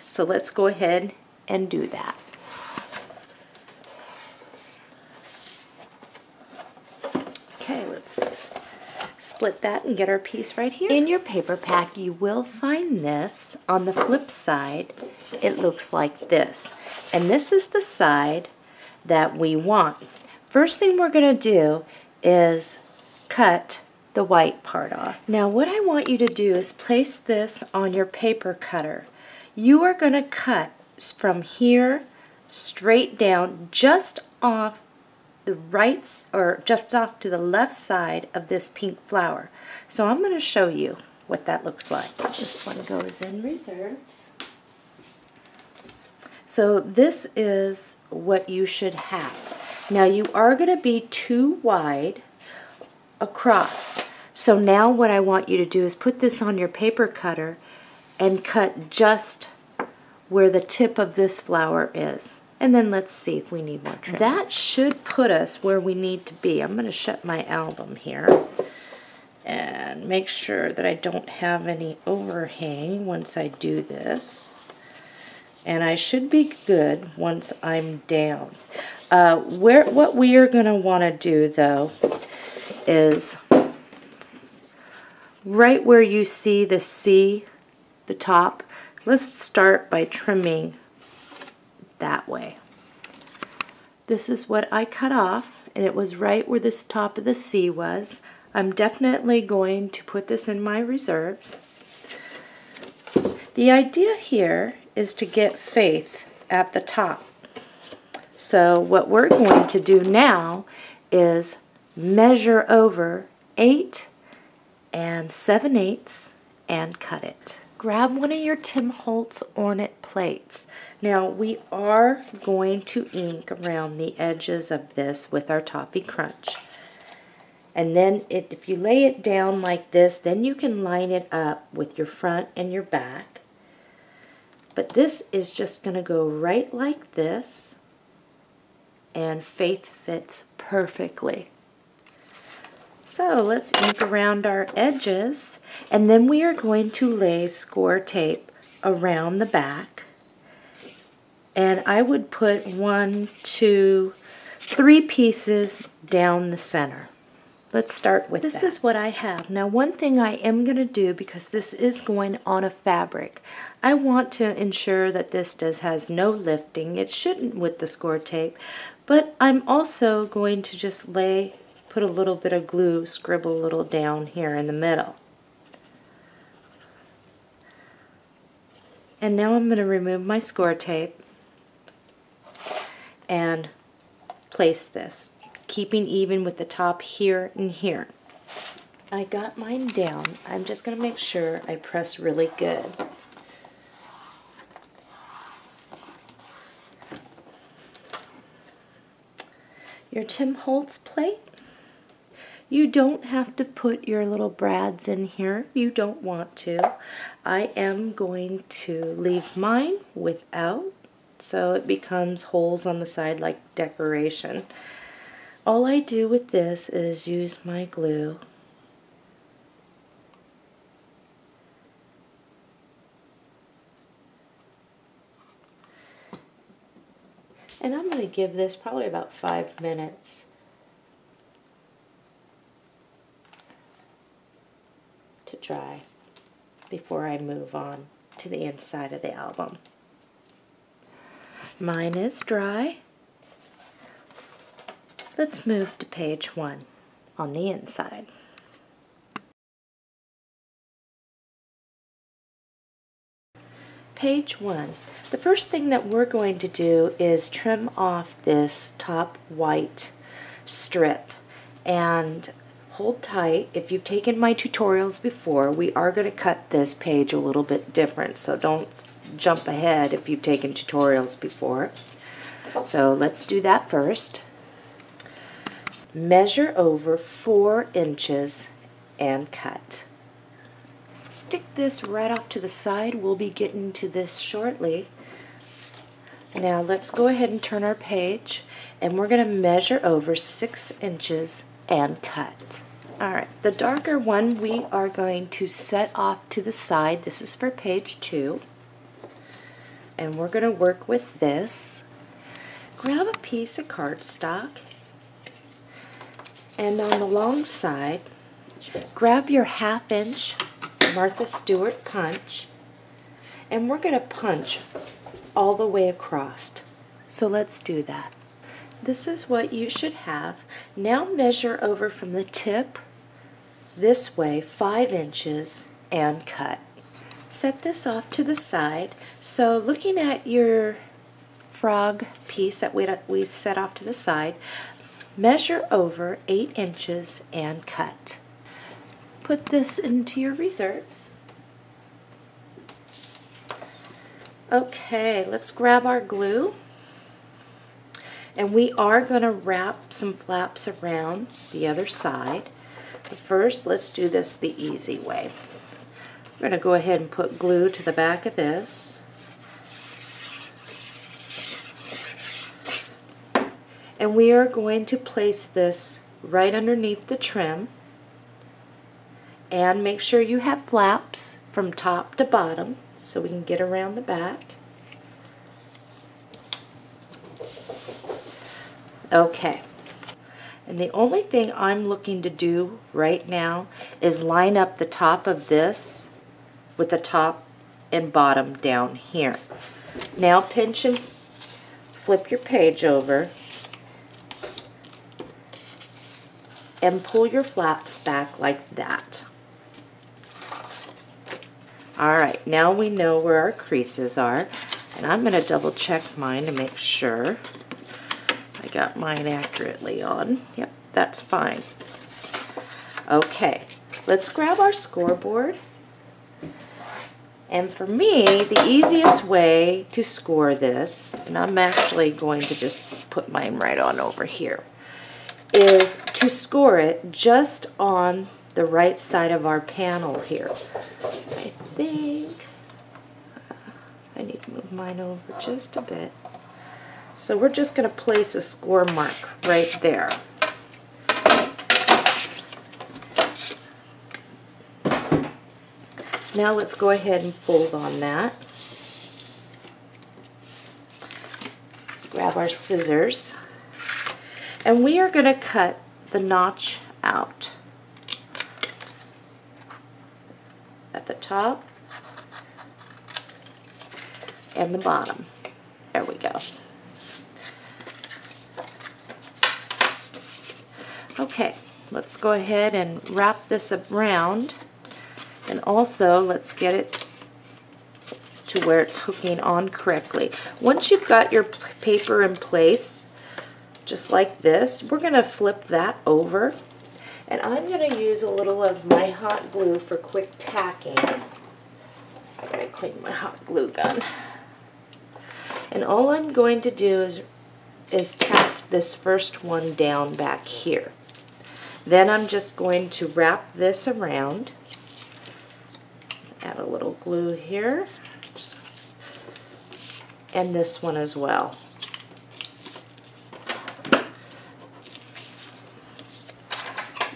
So let's go ahead and do that. Okay, let's split that and get our piece right here. In your paper pack, you will find this. On the flip side, it looks like this. And this is the side that we want. First thing we're going to do is cut the white part off. Now what I want you to do is place this on your paper cutter. You are going to cut from here straight down, just off the right, or just off to the left side of this pink flower. So I'm going to show you what that looks like. This one goes in reserves. So this is what you should have. Now you are going to be too wide across. So now what I want you to do is put this on your paper cutter and cut just where the tip of this flower is. And then let's see if we need more trim. That should put us where we need to be. I'm going to shut my album here and make sure that I don't have any overhang once I do this. And I should be good once I'm down. What we are going to want to do, though, is right where you see the C, the top, let's start by trimming that way. This is what I cut off, and it was right where this top of the C was. I'm definitely going to put this in my reserves. The idea here is to get Faith at the top. So what we're going to do now is measure over 8 7/8 and cut it. Grab one of your Tim Holtz Ornate plates. Now we are going to ink around the edges of this with our Toffee Crunch. And then if you lay it down like this, then you can line it up with your front and your back. But this is just going to go right like this, and Faith fits perfectly. So let's ink around our edges, and then we are going to lay score tape around the back. And I would put 1, 2, 3 pieces down the center. Let's start with this. This is what I have. Now one thing I am going to do, because this is going on a fabric, I want to ensure that this has no lifting. It shouldn't with the score tape, but I'm also going to just put a little bit of glue, scribble a little down here in the middle. And now I'm going to remove my score tape and place this, keeping even with the top here and here. I got mine down. I'm just going to make sure I press really good. Your Tim Holtz plate, you don't have to put your little brads in here. You don't want to. I am going to leave mine without, so it becomes holes on the side like decoration. All I do with this is use my glue and I'm going to give this probably about 5 minutes to dry before I move on to the inside of the album. Mine is dry. Let's move to page 1 on the inside. Page 1. The first thing that we're going to do is trim off this top white strip, and hold tight. If you've taken my tutorials before, we are going to cut this page a little bit different, so don't jump ahead if you've taken tutorials before. So let's do that first. Measure over 4 inches and cut. Stick this right off to the side. We'll be getting to this shortly. Now let's go ahead and turn our page, and we're going to measure over 6 inches and cut. Alright, the darker one we are going to set off to the side. This is for page 2. And we're going to work with this. Grab a piece of cardstock, and on the long side, grab your 1/2 inch Martha Stewart punch, and we're going to punch all the way across. So let's do that. This is what you should have. Now measure over from the tip this way 5 inches and cut. Set this off to the side. So looking at your frog piece that we set off to the side, measure over 8 inches and cut. Put this into your reserves. Okay, let's grab our glue, and we are going to wrap some flaps around the other side. But first, let's do this the easy way. We're going to go ahead and put glue to the back of this. And we are going to place this right underneath the trim. And make sure you have flaps from top to bottom so we can get around the back. Okay. And the only thing I'm looking to do right now is line up the top of this with the top and bottom down here. Now pinch and flip your page over and pull your flaps back like that. Alright, now we know where our creases are, and I'm going to double check mine to make sure I got mine accurately on. Yep, that's fine. Okay, let's grab our scoreboard. And for me, the easiest way to score this, and I'm actually going to just put mine right on over here, is to score it just on the right side of our panel here. I think I need to move mine over just a bit. So we're just going to place a score mark right there. Now let's go ahead and fold on that. Let's grab our scissors. And we are going to cut the notch out at the top and the bottom. There we go. Okay, let's go ahead and wrap this around, and also let's get it to where it's hooking on correctly. Once you've got your paper in place, just like this, we're going to flip that over, and I'm going to use a little of my hot glue for quick tacking. I gotta clean my hot glue gun. And all I'm going to do is tack this first one down back here. Then I'm just going to wrap this around. Add a little glue here. And this one as well.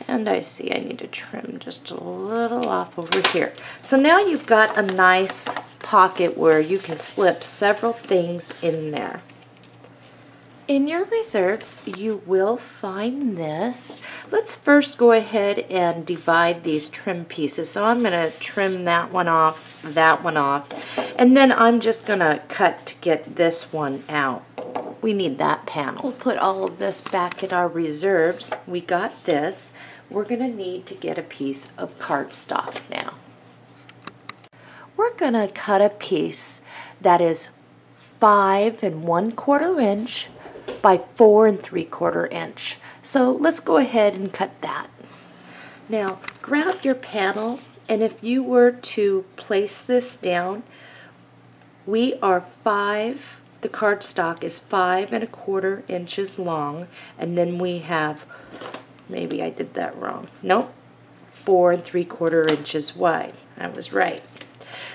And I see I need to trim just a little off over here. So now you've got a nice pocket where you can slip several things in there. In your reserves, you will find this. Let's first go ahead and divide these trim pieces. So I'm going to trim that one off, and then I'm just going to cut to get this one out. We need that panel. We'll put all of this back in our reserves. We got this. We're going to need to get a piece of cardstock now. We're going to cut a piece that is 5 1/4 inch by 4 3/4 inch. So let's go ahead and cut that. Now grab your panel, and if you were to place this down, we are the cardstock is 5 1/4 inches long, and then we have, maybe I did that wrong. Nope, 4 3/4 inches wide. I was right.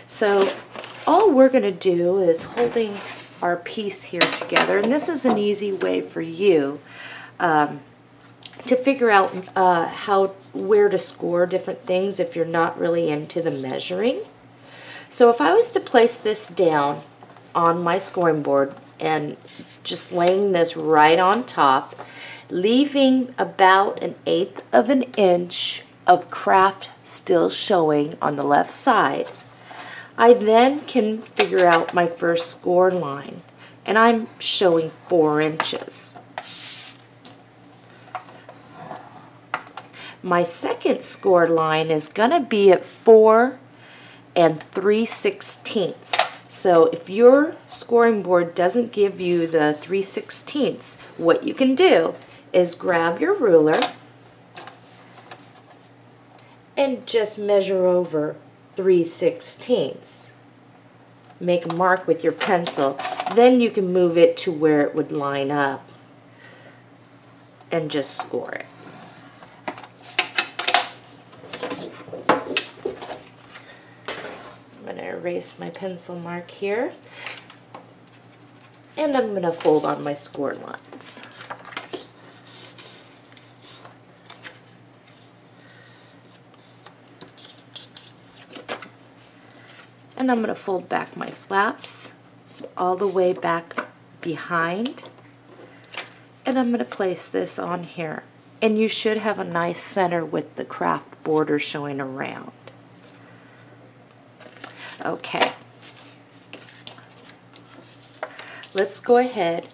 So all we're going to do is holding our piece here together, and this is an easy way for you to figure out where to score different things if you're not really into the measuring. So if I was to place this down on my scoring board and just laying this right on top, leaving about 1/8 of an inch of craft still showing on the left side, I then can figure out my first score line, and I'm showing 4 inches. My second score line is going to be at 4 3/16. So if your scoring board doesn't give you the 3/16, what you can do is grab your ruler and just measure over 3/16. Make a mark with your pencil. Then you can move it to where it would line up and just score it. I'm going to erase my pencil mark here, and I'm going to fold on my score lines. And I'm going to fold back my flaps all the way back behind, and I'm going to place this on here, and you should have a nice center with the craft border showing around. Okay, let's go ahead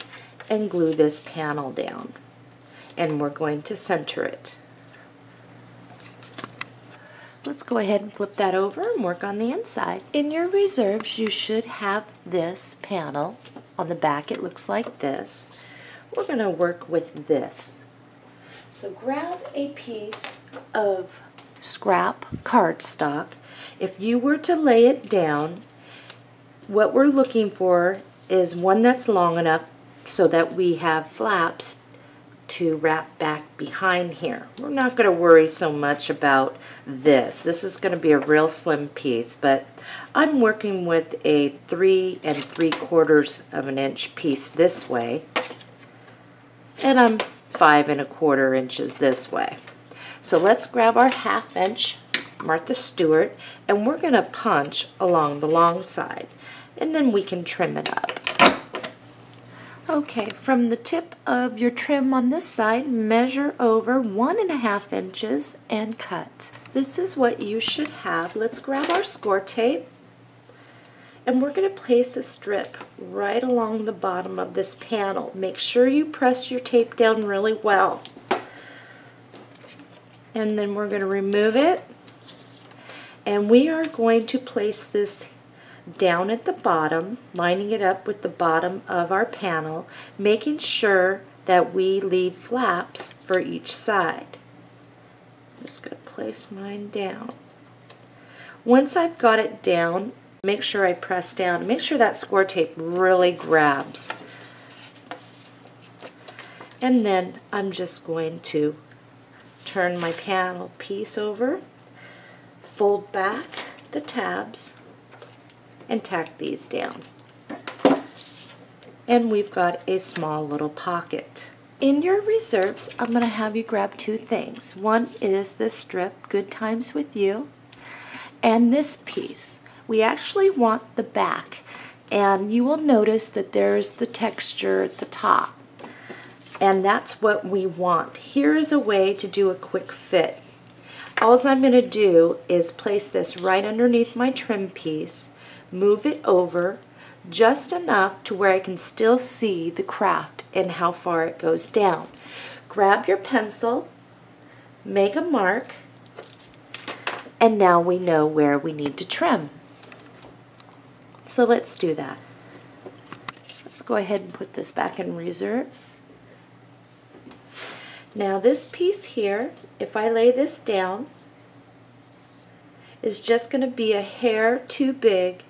and glue this panel down, and we're going to center it. let's go ahead and flip that over and work on the inside. In your reserves, you should have this panel. On the back, it looks like this. We're going to work with this. So grab a piece of scrap cardstock. If you were to lay it down, what we're looking for is one that's long enough so that we have flaps to wrap back behind here. We're not going to worry so much about this. This is going to be a real slim piece, but I'm working with a 3 3/4 of an inch piece this way, and I'm 5 1/4 inches this way. So let's grab our 1/2 inch Martha Stewart, and we're going to punch along the long side, and then we can trim it up. Okay, from the tip of your trim on this side, measure over 1 1/2 inches and cut. This is what you should have. Let's grab our score tape, and we're going to place a strip right along the bottom of this panel. Make sure you press your tape down really well. And then we're going to remove it, and we are going to place this down at the bottom, lining it up with the bottom of our panel, making sure that we leave flaps for each side. I'm just going to place mine down. Once I've got it down, make sure I press down. Make sure that score tape really grabs. And then I'm just going to turn my panel piece over, fold back the tabs, and tack these down. And we've got a small little pocket. In your reserves, I'm going to have you grab 2 things. One is this strip, Good Times With You, and this piece. We actually want the back, and you will notice that there's the texture at the top, and that's what we want. Here is a way to do a quick fit. All I'm going to do is place this right underneath my trim piece, move it over just enough to where I can still see the craft and how far it goes down. Grab your pencil, make a mark, and now we know where we need to trim. So let's do that. Let's go ahead and put this back in reserves. Now this piece here, if I lay this down, is just going to be a hair too big,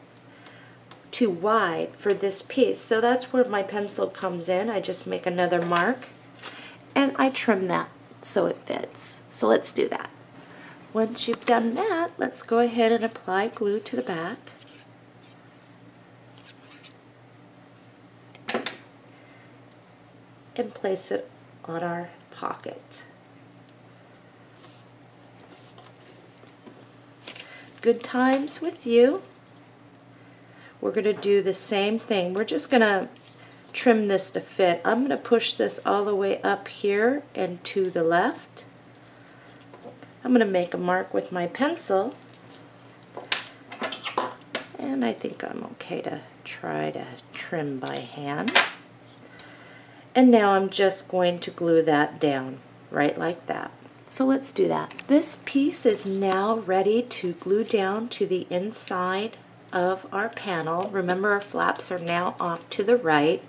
too wide for this piece. So that's where my pencil comes in. I just make another mark and I trim that so it fits. So let's do that. Once you've done that, let's go ahead and apply glue to the back. And place it on our pocket. Good Times With You. We're going to do the same thing. We're just going to trim this to fit. I'm going to push this all the way up here and to the left. I'm going to make a mark with my pencil, and I think I'm okay to try to trim by hand. And now I'm just going to glue that down right like that. So let's do that. This piece is now ready to glue down to the inside of our panel. Remember, our flaps are now off to the right.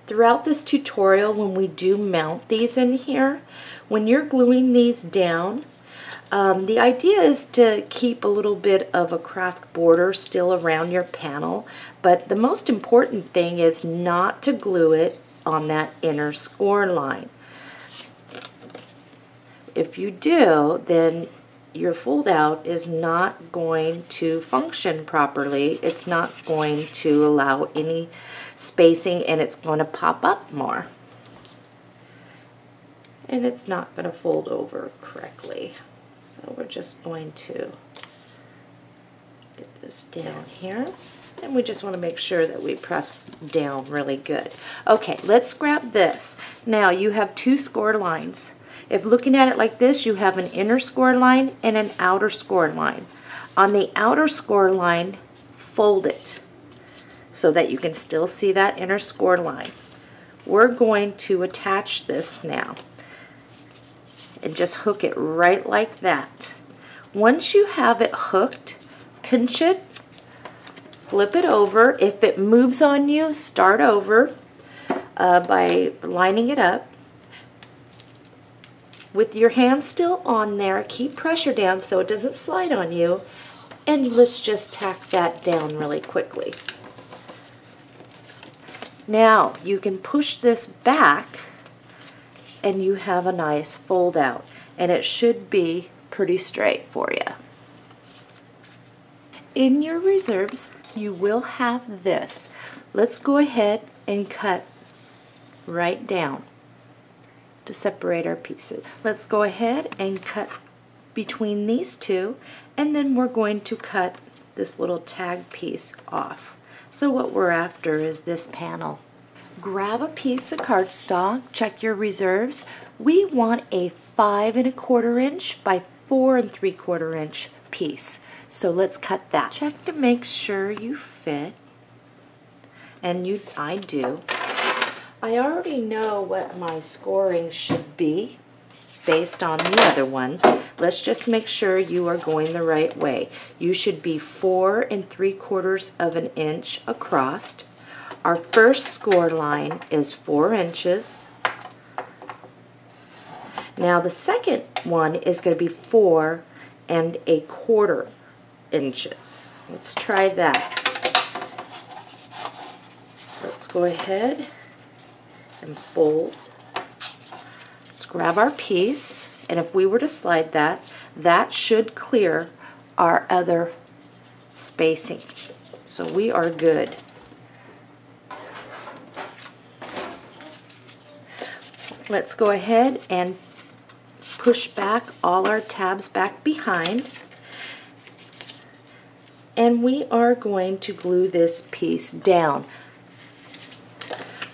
Throughout this tutorial, when we do mount these in here, when you're gluing these down, the idea is to keep a little bit of a craft border still around your panel, but the most important thing is not to glue it on that inner score line. If you do, then your fold out is not going to function properly. It's not going to allow any spacing, and it's going to pop up more. And it's not going to fold over correctly. So we're just going to get this down here. And we just want to make sure that we press down really good. Okay, let's grab this. Now you have 2 score lines. If looking at it like this, you have an inner score line and an outer score line. On the outer score line, fold it so that you can still see that inner score line. We're going to attach this now. and just hook it right like that. Once you have it hooked, pinch it, flip it over. If it moves on you, start over by lining it up. With your hand still on there, keep pressure down so it doesn't slide on you, and let's just tack that down really quickly. Now you can push this back and you have a nice fold out, and it should be pretty straight for you. In your reserves, you will have this. Let's go ahead and cut right down to separate our pieces. Let's go ahead and cut between these two, and then we're going to cut this little tag piece off. So what we're after is this panel. Grab a piece of cardstock, check your reserves. We want a 5 1/4 inch by 4 3/4 inch piece. So let's cut that. Check to make sure you fit, and I do. I already know what my scoring should be based on the other one. Let's just make sure you are going the right way. You should be 4 3/4 inch across. Our first score line is 4 inches. Now the second one is going to be 4 1/4 inches. Let's try that. Let's go ahead and fold. Let's grab our piece, and if we were to slide that, that should clear our other spacing. So we are good. Let's go ahead and push back all our tabs back behind, and we are going to glue this piece down.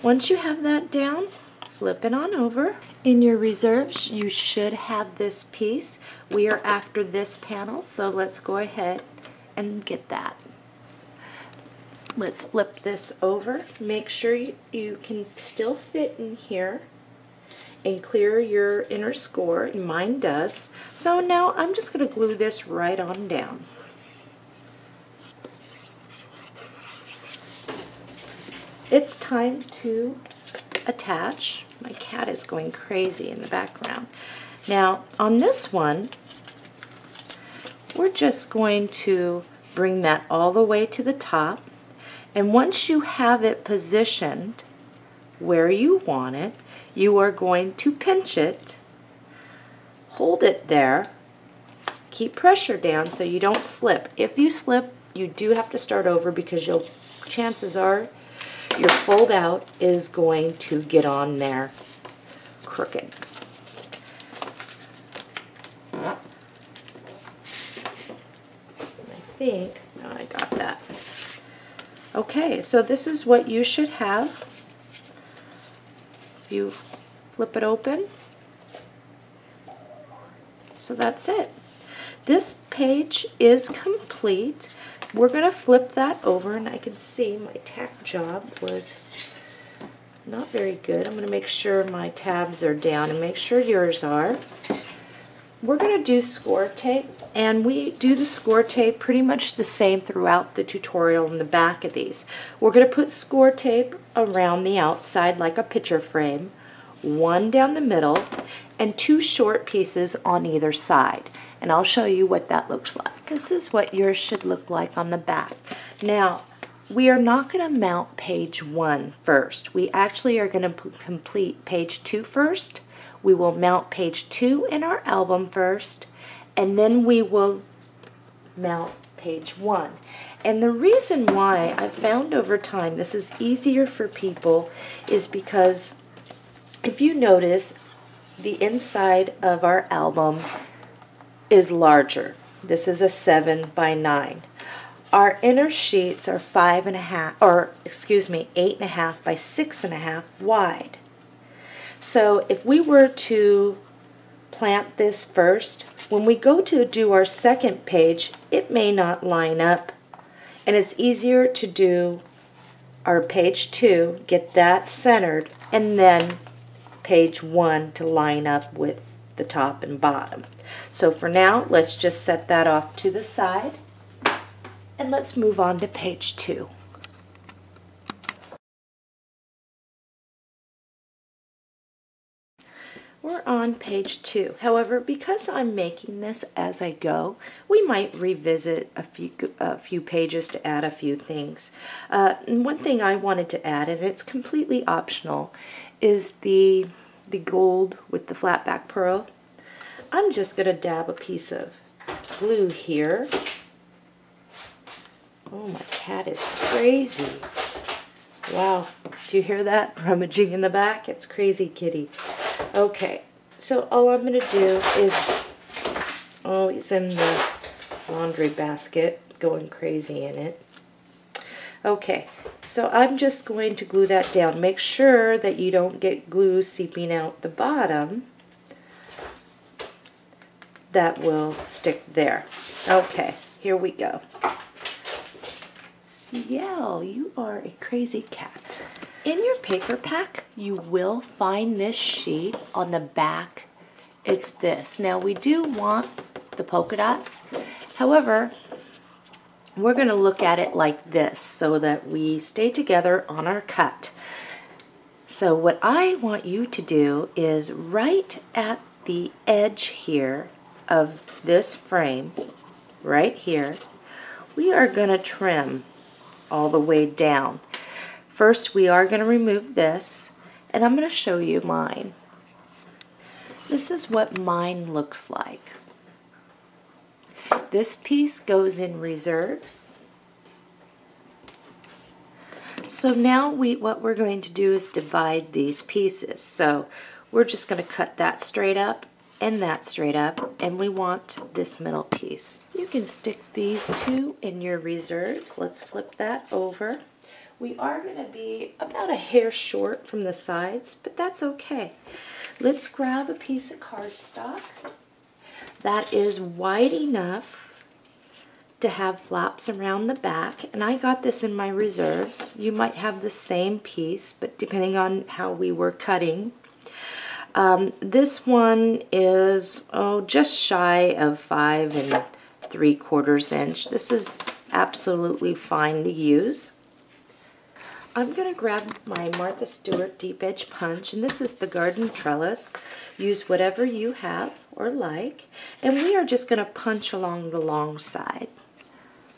Once you have that down, flip it on over. In your reserves, you should have this piece. We are after this panel, so let's go ahead and get that. Let's flip this over. Make sure you can still fit in here and clear your inner score, and mine does. So now I'm just going to glue this right on down. It's time to attach. My cat is going crazy in the background. Now on this one, we're just going to bring that all the way to the top, and once you have it positioned where you want it, you are going to pinch it, hold it there, keep pressure down so you don't slip. If you slip, you do have to start over, because chances are your fold out is going to get on there crooked. I think, no, I got that. Okay, so this is what you should have. If you flip it open, so that's it. This page is complete. We're going to flip that over, and I can see my tack job was not very good. I'm going to make sure my tabs are down and make sure yours are. We're going to do score tape, and we do the score tape pretty much the same throughout the tutorial in the back of these. We're going to put score tape around the outside like a picture frame, one down the middle, and 2 short pieces on either side. And I'll show you what that looks like. This is what yours should look like on the back. Now, we are not going to mount page 1 first. We actually are going to complete page 2 first. We will mount page 2 in our album first, and then we will mount page 1. And the reason why I've found over time this is easier for people is because if you notice, the inside of our album is larger. This is a 7 by 9. Our inner sheets are 8.5 by 6.5 wide. So if we were to plant this first, when we go to do our second page, it may not line up, and it's easier to do our page 2, get that centered, and then page 1 to line up with the top and bottom. So for now, let's just set that off to the side, and let's move on to page 2. We're on page 2. However, because I'm making this as I go, we might revisit a few pages to add a few things. And one thing I wanted to add, and it's completely optional, is the gold with the flat back pearl. I'm just going to dab a piece of glue here. Oh, my cat is crazy. Wow, do you hear that rummaging in the back? It's crazy kitty. Okay, so all I'm going to do is, oh, he's in the laundry basket, going crazy in it. Okay, so I'm just going to glue that down. Make sure that you don't get glue seeping out the bottom. That will stick there. Okay, here we go. Ciel, you are a crazy cat. In your paper pack, you will find this sheet on the back. It's this. Now, we do want the polka dots. However, we're going to look at it like this so that we stay together on our cut. So what I want you to do is right at the edge here of this frame, right here, we are going to trim all the way down. First, we are going to remove this, and I'm going to show you mine. This is what mine looks like. This piece goes in reserves. So now what we're going to do is divide these pieces. So we're just going to cut that straight up and that straight up, and we want this middle piece. You can stick these two in your reserves. Let's flip that over. We are going to be about a hair short from the sides, but that's okay. Let's grab a piece of cardstock that is wide enough to have flaps around the back, and I got this in my reserves. You might have the same piece, but depending on how we were cutting. This one is just shy of 5 3/4 inch. This is absolutely fine to use. I'm going to grab my Martha Stewart deep edge punch, and this is the garden trellis. Use whatever you have or like, and we are just going to punch along the long side.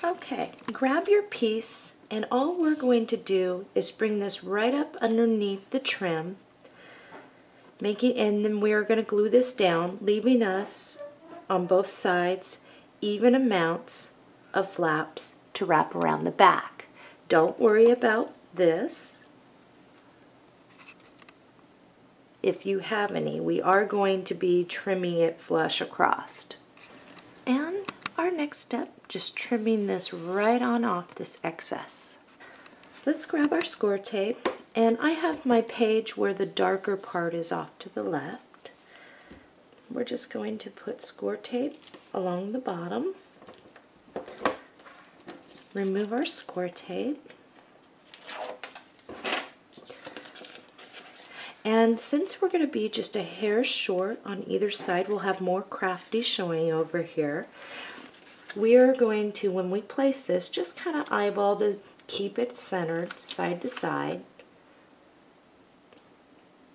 Okay, grab your piece, and all we're going to do is bring this right up underneath the trim, and then we are going to glue this down, leaving us on both sides even amounts of flaps to wrap around the back. Don't worry about this. If you have any, we are going to be trimming it flush across. And our next step, just trimming this right on off this excess. Let's grab our score tape, and I have my page where the darker part is off to the left. We're just going to put score tape along the bottom. Remove our score tape. And since we're going to be just a hair short on either side, we'll have more crafty showing over here. We are going to, when we place this, just kind of eyeball to keep it centered side to side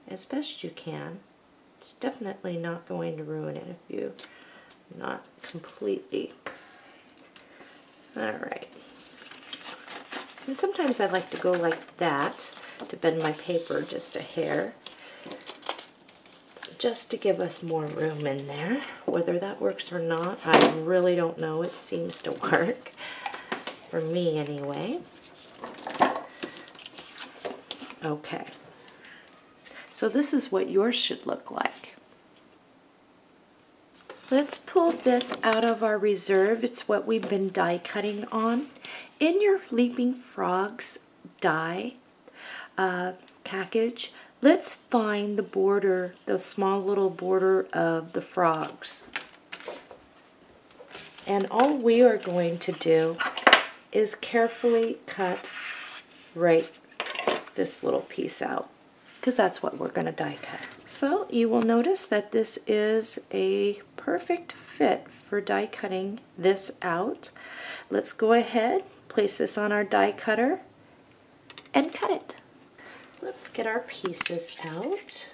as best you can. It's definitely not going to ruin it if you're not completely. Alright. And sometimes I like to go like that to bend my paper just a hair, just to give us more room in there. Whether that works or not, I really don't know. It seems to work, for me anyway. Okay, so this is what yours should look like. Let's pull this out of our reserve. It's what we've been die cutting on. In your Leaping Frogs die package, let's find the border, the small little border of the frogs. And all we are going to do is carefully cut right this little piece out. because that's what we're going to die cut. So you will notice that this is a perfect fit for die cutting this out. Let's go ahead, place this on our die cutter, and cut it. Let's get our pieces out.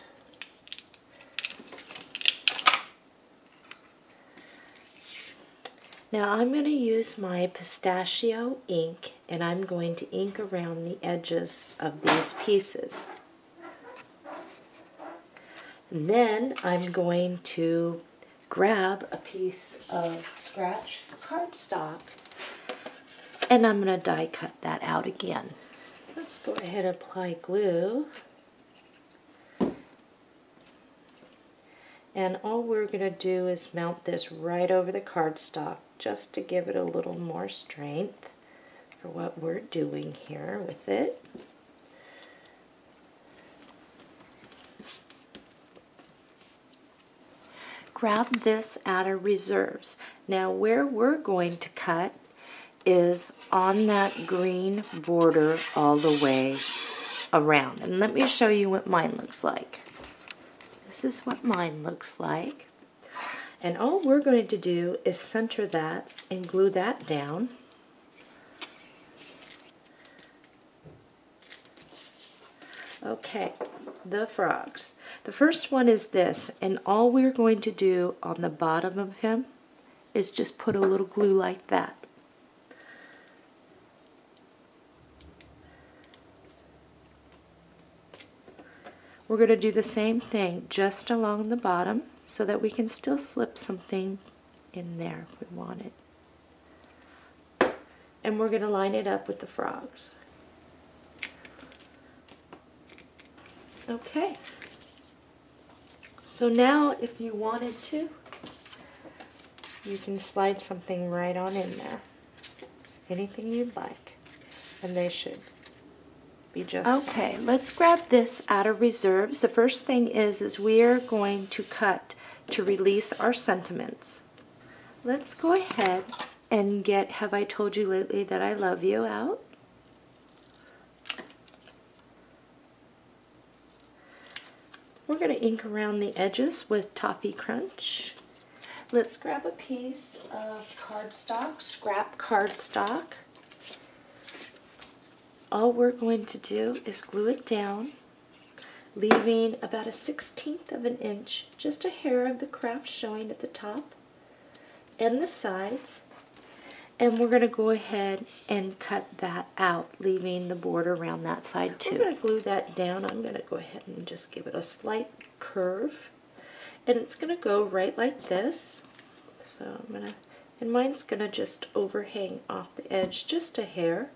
Now I'm going to use my pistachio ink, and I'm going to ink around the edges of these pieces. And then I'm going to grab a piece of scratch cardstock, and I'm going to die cut that out again. Let's go ahead and apply glue. And all we're going to do is mount this right over the cardstock just to give it a little more strength for what we're doing here with it. Grab this out of reserves. Now where we're going to cut is on that green border all the way around. And let me show you what mine looks like. This is what mine looks like. And all we're going to do is center that and glue that down. Okay, the frogs. The first one is this, and all we're going to do on the bottom of him is just put a little glue like that. We're going to do the same thing just along the bottom so that we can still slip something in there if we want it. And we're going to line it up with the frogs. Okay. So now if you wanted to, you can slide something right on in there. Anything you'd like. And they should be just okay. Fine. Let's grab this out of reserves. The first thing is we are going to cut to release our sentiments. Let's go ahead and get Have I Told You Lately That I Love You out. We're going to ink around the edges with Toffee Crunch. Let's grab a piece of cardstock, scrap cardstock. All we're going to do is glue it down, leaving about a 1/16 of an inch, just a hair of the craft showing at the top and the sides. And we're going to go ahead and cut that out, leaving the border around that side too. We're going to glue that down. I'm going to go ahead and just give it a slight curve. And it's going to go right like this. So I'm going to, and mine's going to just overhang off the edge just a hair.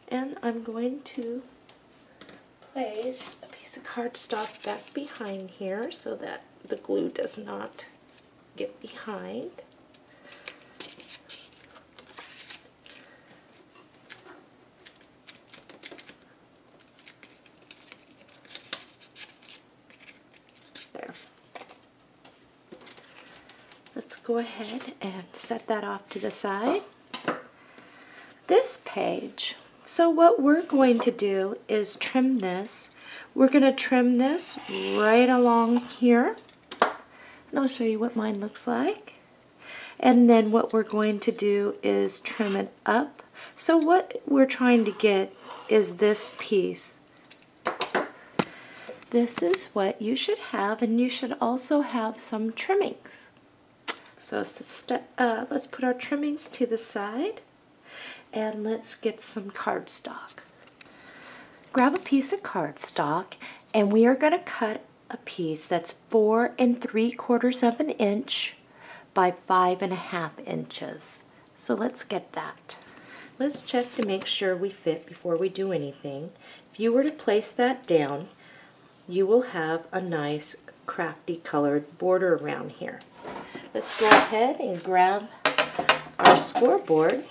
And I'm going to place a piece of cardstock back behind here so that the glue does not get behind. There. Let's go ahead and set that off to the side. This page. So what we're going to do is trim this. We're going to trim this right along here. And I'll show you what mine looks like. And then what we're going to do is trim it up. So what we're trying to get is this piece. This is what you should have, and you should also have some trimmings. So let's put our trimmings to the side. And let's get some cardstock. Grab a piece of cardstock, and we are going to cut a piece that's 4 3/4 of an inch by 5 1/2 inches. So let's get that. Let's check to make sure we fit before we do anything. If you were to place that down, you will have a nice crafty colored border around here. Let's go ahead and grab our scoreboard.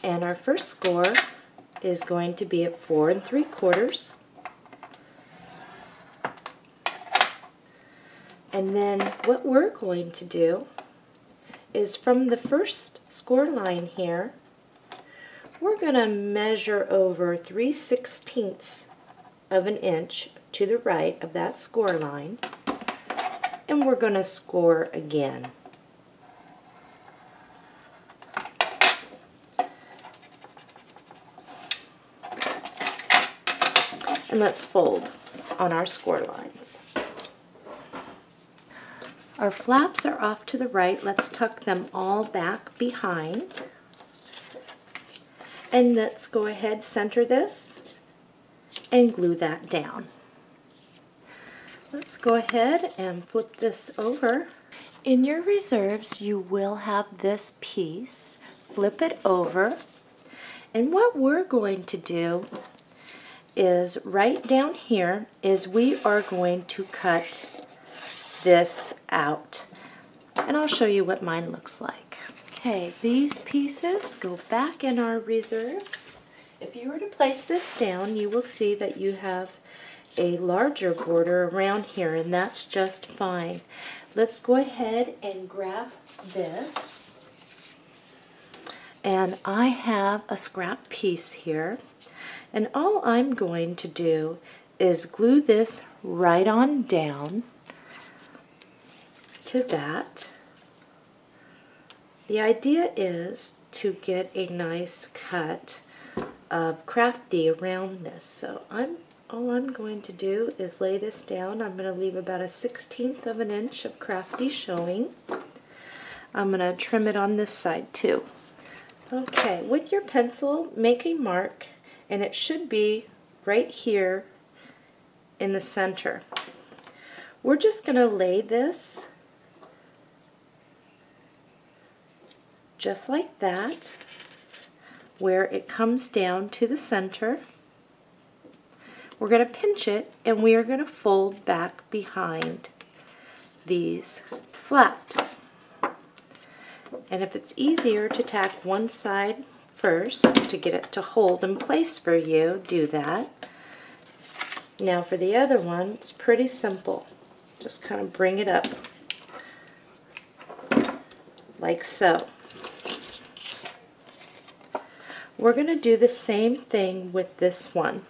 And our first score is going to be at 4 3/4. And then what we're going to do is from the first score line here, we're going to measure over 3/16 of an inch to the right of that score line, and we're going to score again. And let's fold on our score lines. Our flaps are off to the right. Let's tuck them all back behind. And let's go ahead, center this, and glue that down. Let's go ahead and flip this over. In your reserves, you will have this piece. Flip it over. And what we're going to do is right down here is we are going to cut this out. And I'll show you what mine looks like. Okay, these pieces go back in our reserves. If you were to place this down, you will see that you have a larger border around here, and that's just fine. Let's go ahead and grab this. And I have a scrap piece here, and all I'm going to do is glue this right on down to that. The idea is to get a nice cut of crafty around this. So all I'm going to do is lay this down. I'm going to leave about 1/16 of an inch of crafty showing. I'm going to trim it on this side too. Okay, with your pencil, make a mark, and it should be right here in the center. We're just going to lay this just like that, where it comes down to the center. We're going to pinch it, and we are going to fold back behind these flaps. And if it's easier to tack one side first to get it to hold in place for you, do that. Now for the other one, it's pretty simple. Just kind of bring it up like so. We're going to do the same thing with this one.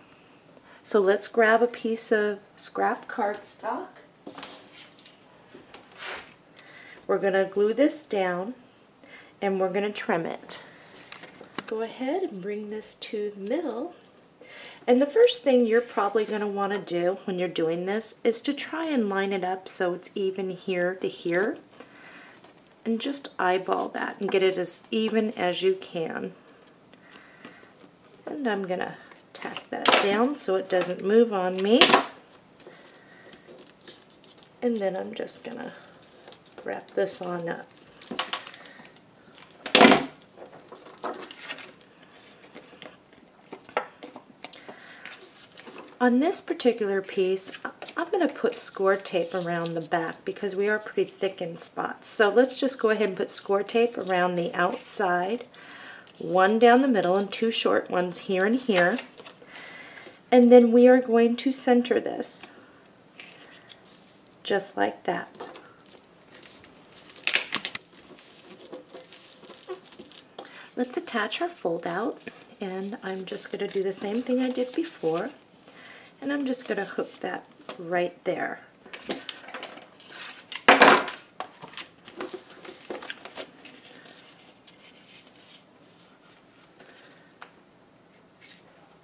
So let's grab a piece of scrap cardstock. We're going to glue this down, and we're going to trim it. Let's go ahead and bring this to the middle. And the first thing you're probably going to want to do when you're doing this is to try and line it up so it's even here to here. And just eyeball that and get it as even as you can. And I'm going to tack that down so it doesn't move on me. And then I'm just going to wrap this on up. On this particular piece, I'm going to put score tape around the back because we are pretty thick in spots. So let's just go ahead and put score tape around the outside, one down the middle and two short ones here and here. And then we are going to center this just like that. Let's attach our fold out, and I'm just going to do the same thing I did before, and I'm just going to hook that right there.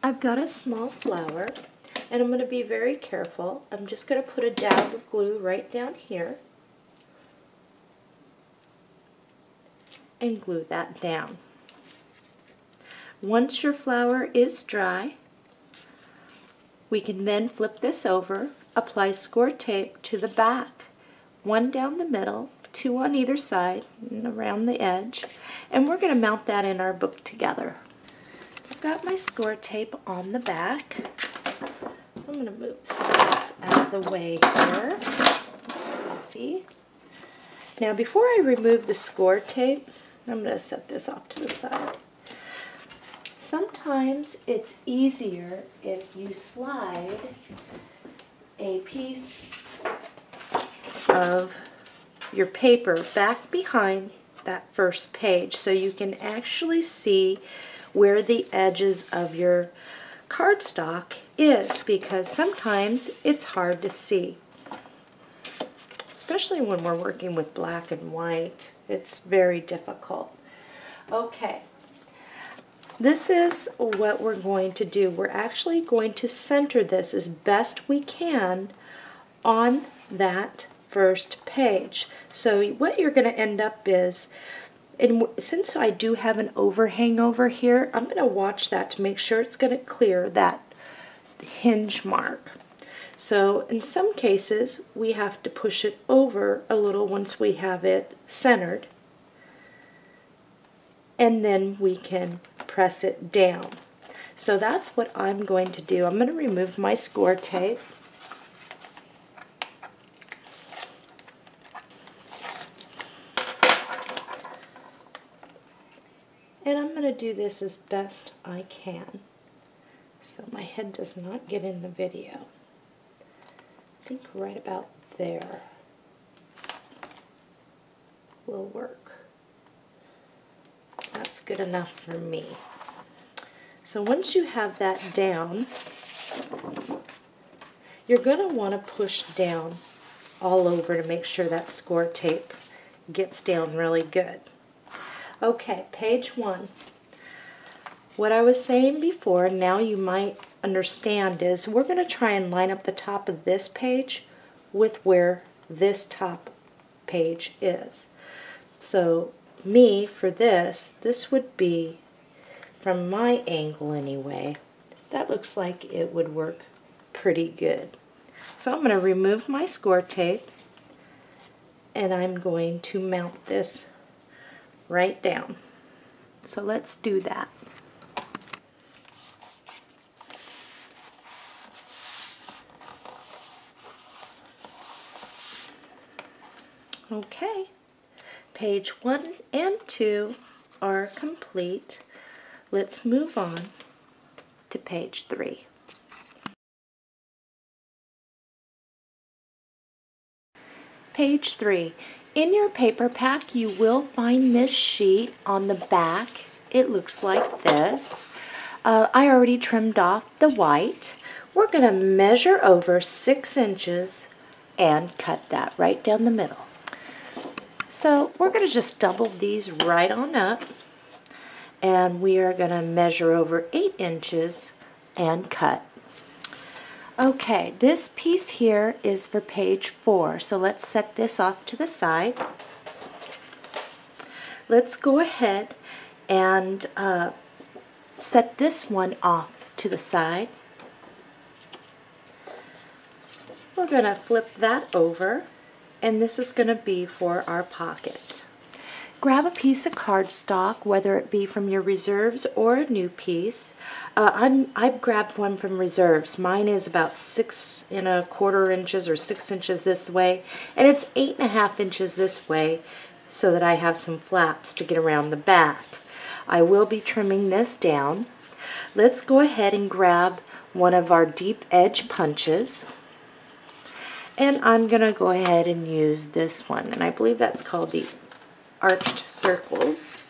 I've got a small flower, and I'm going to be very careful. I'm just going to put a dab of glue right down here and glue that down. Once your flower is dry, we can then flip this over, apply score tape to the back, one down the middle, two on either side and around the edge, and we're going to mount that in our book together. I've got my score tape on the back. I'm going to move this out of the way here. Coffee. Now before I remove the score tape, I'm going to set this off to the side. Sometimes it's easier if you slide a piece of your paper back behind that first page so you can actually see where the edges of your cardstock is, because sometimes it's hard to see, especially when we're working with black and white. It's very difficult. Okay, this is what we're going to do. We're actually going to center this as best we can on that first page. So what you're going to end up is, and since I do have an overhang over here, I'm going to watch that to make sure it's going to clear that hinge mark. So in some cases we have to push it over a little once we have it centered, and then we can press it down. So that's what I'm going to do. I'm going to remove my score tape. And I'm going to do this as best I can so my head does not get in the video. I think right about there will work. That's good enough for me. So once you have that down, you're going to want to push down all over to make sure that score tape gets down really good. Okay, page 1. What I was saying before, now you might understand, is we're going to try and line up the top of this page with where this top page is. So for this would be, from my angle anyway, that looks like it would work pretty good. So I'm going to remove my score tape and I'm going to mount this right down. So let's do that. Okay, page 1 and 2 are complete. Let's move on to page 3. Page 3. In your paper pack, you will find this sheet on the back. It looks like this. I already trimmed off the white. We're going to measure over 6 inches and cut that right down the middle. So we're going to just double these right on up, and we are going to measure over 8 inches and cut. Okay, this piece here is for page 4, so let's set this off to the side. Let's go ahead and set this one off to the side. We're going to flip that over, and this is going to be for our pocket. Grab a piece of cardstock, whether it be from your reserves or a new piece. I've grabbed one from reserves. Mine is about 6 1/4 inches or 6 inches this way, and it's 8 1/2 inches this way, so that I have some flaps to get around the back. I will be trimming this down. Let's go ahead and grab one of our deep edge punches. And I'm going to go ahead and use this one, and I believe that's called the arched circles.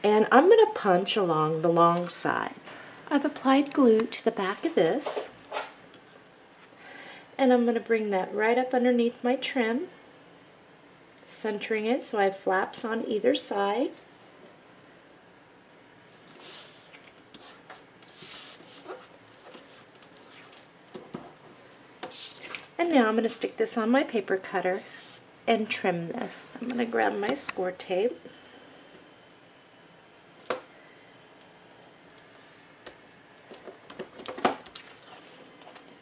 And I'm going to punch along the long side. I've applied glue to the back of this, and I'm going to bring that right up underneath my trim, centering it so I have flaps on either side. And now I'm going to stick this on my paper cutter and trim this. I'm going to grab my score tape.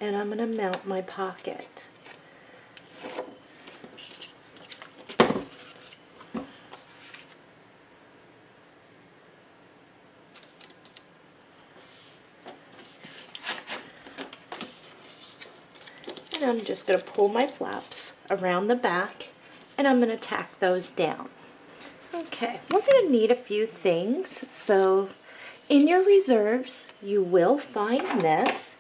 And I'm going to mount my pocket. And I'm just going to pull my flaps around the back, and I'm going to tack those down. Okay, we're going to need a few things. So in your reserves, you will find this.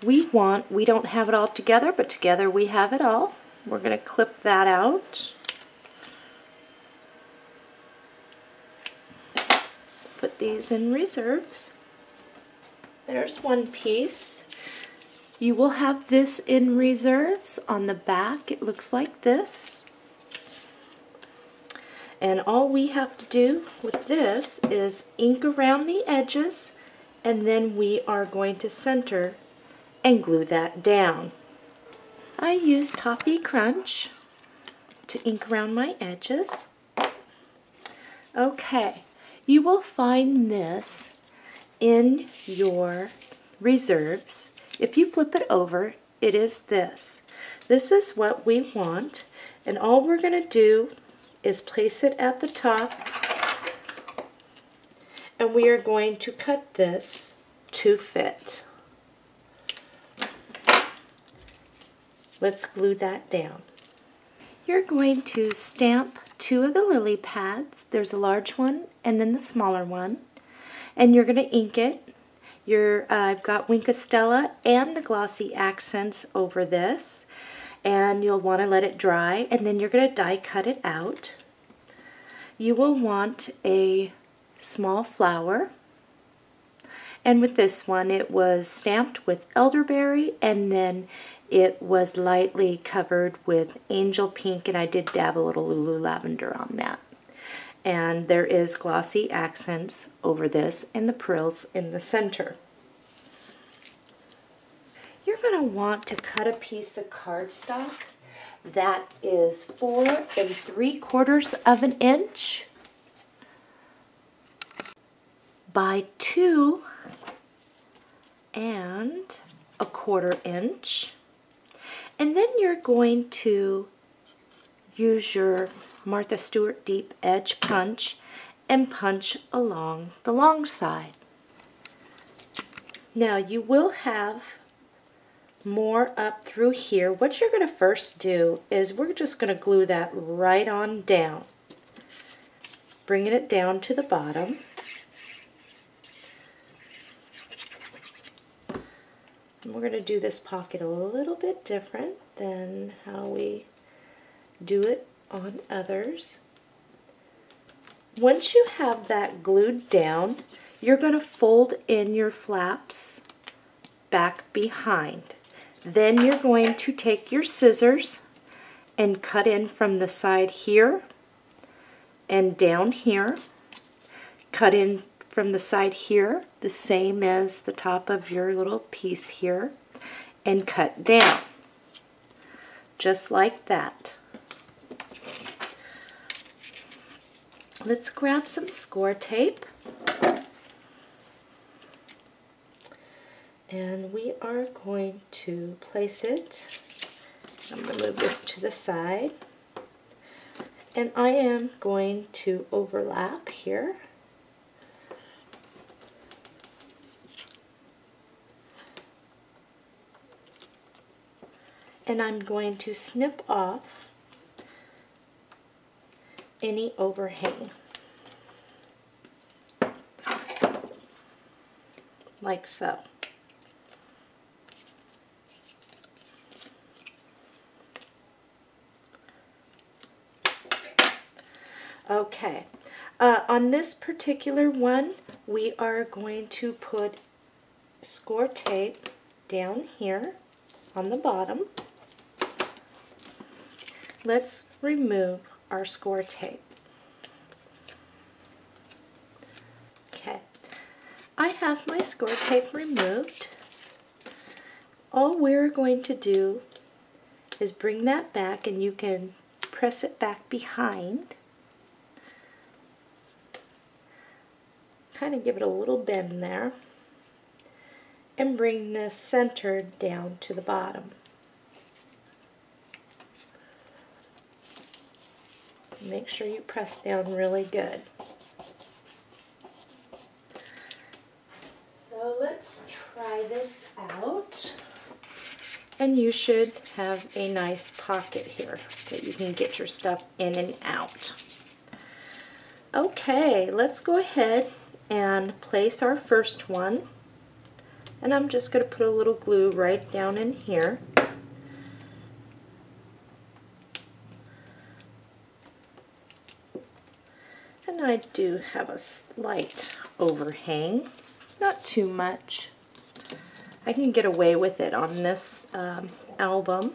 We don't have it all together, but together we have it all. We're going to clip that out. Put these in reserves. There's one piece. You will have this in reserves on the back. It looks like this. And all we have to do with this is ink around the edges, and then we are going to center and glue that down. I use Toffee Crunch to ink around my edges. Okay, you will find this in your reserves. If you flip it over, it is this. This is what we want, and all we're going to do is place it at the top, and we are going to cut this to fit. Let's glue that down. You're going to stamp two of the lily pads. There's a large one and then the smaller one, and you're going to ink it. I've got Wink of Stella and the glossy accents over this, and you'll want to let it dry, and then you're going to die cut it out. You will want a small flower, and with this one it was stamped with elderberry, and then it was lightly covered with angel pink, and I did dab a little Lulu lavender on that. And there is glossy accents over this and the frills in the center. You're going to want to cut a piece of cardstock that is 4 3/4 inches by 2 1/4 inches. And then you're going to use your Martha Stewart deep edge punch and punch along the long side. Now you will have more up through here. What you're going to first do is we're just going to glue that right on down, bringing it down to the bottom. And we're going to do this pocket a little bit different than how we do it on others. Once you have that glued down, you're going to fold in your flaps back behind. Then you're going to take your scissors and cut in from the side here and down here. Cut in from the side here, the same as the top of your little piece here, and cut down, just like that. Let's grab some score tape, and we are going to place it. I'm going to move this to the side, and I am going to overlap here. And I'm going to snip off any overhang, like so. Okay, on this particular one, we are going to put score tape down here on the bottom. Let's remove our score tape. Okay, I have my score tape removed. All we're going to do is bring that back, and you can press it back behind. Kind of give it a little bend there, and bring this centered down to the bottom. Make sure you press down really good. So let's try this out, and you should have a nice pocket here that you can get your stuff in and out. Okay, let's go ahead and place our first one, and I'm just going to put a little glue right down in here. I do have a slight overhang, not too much. I can get away with it on this album.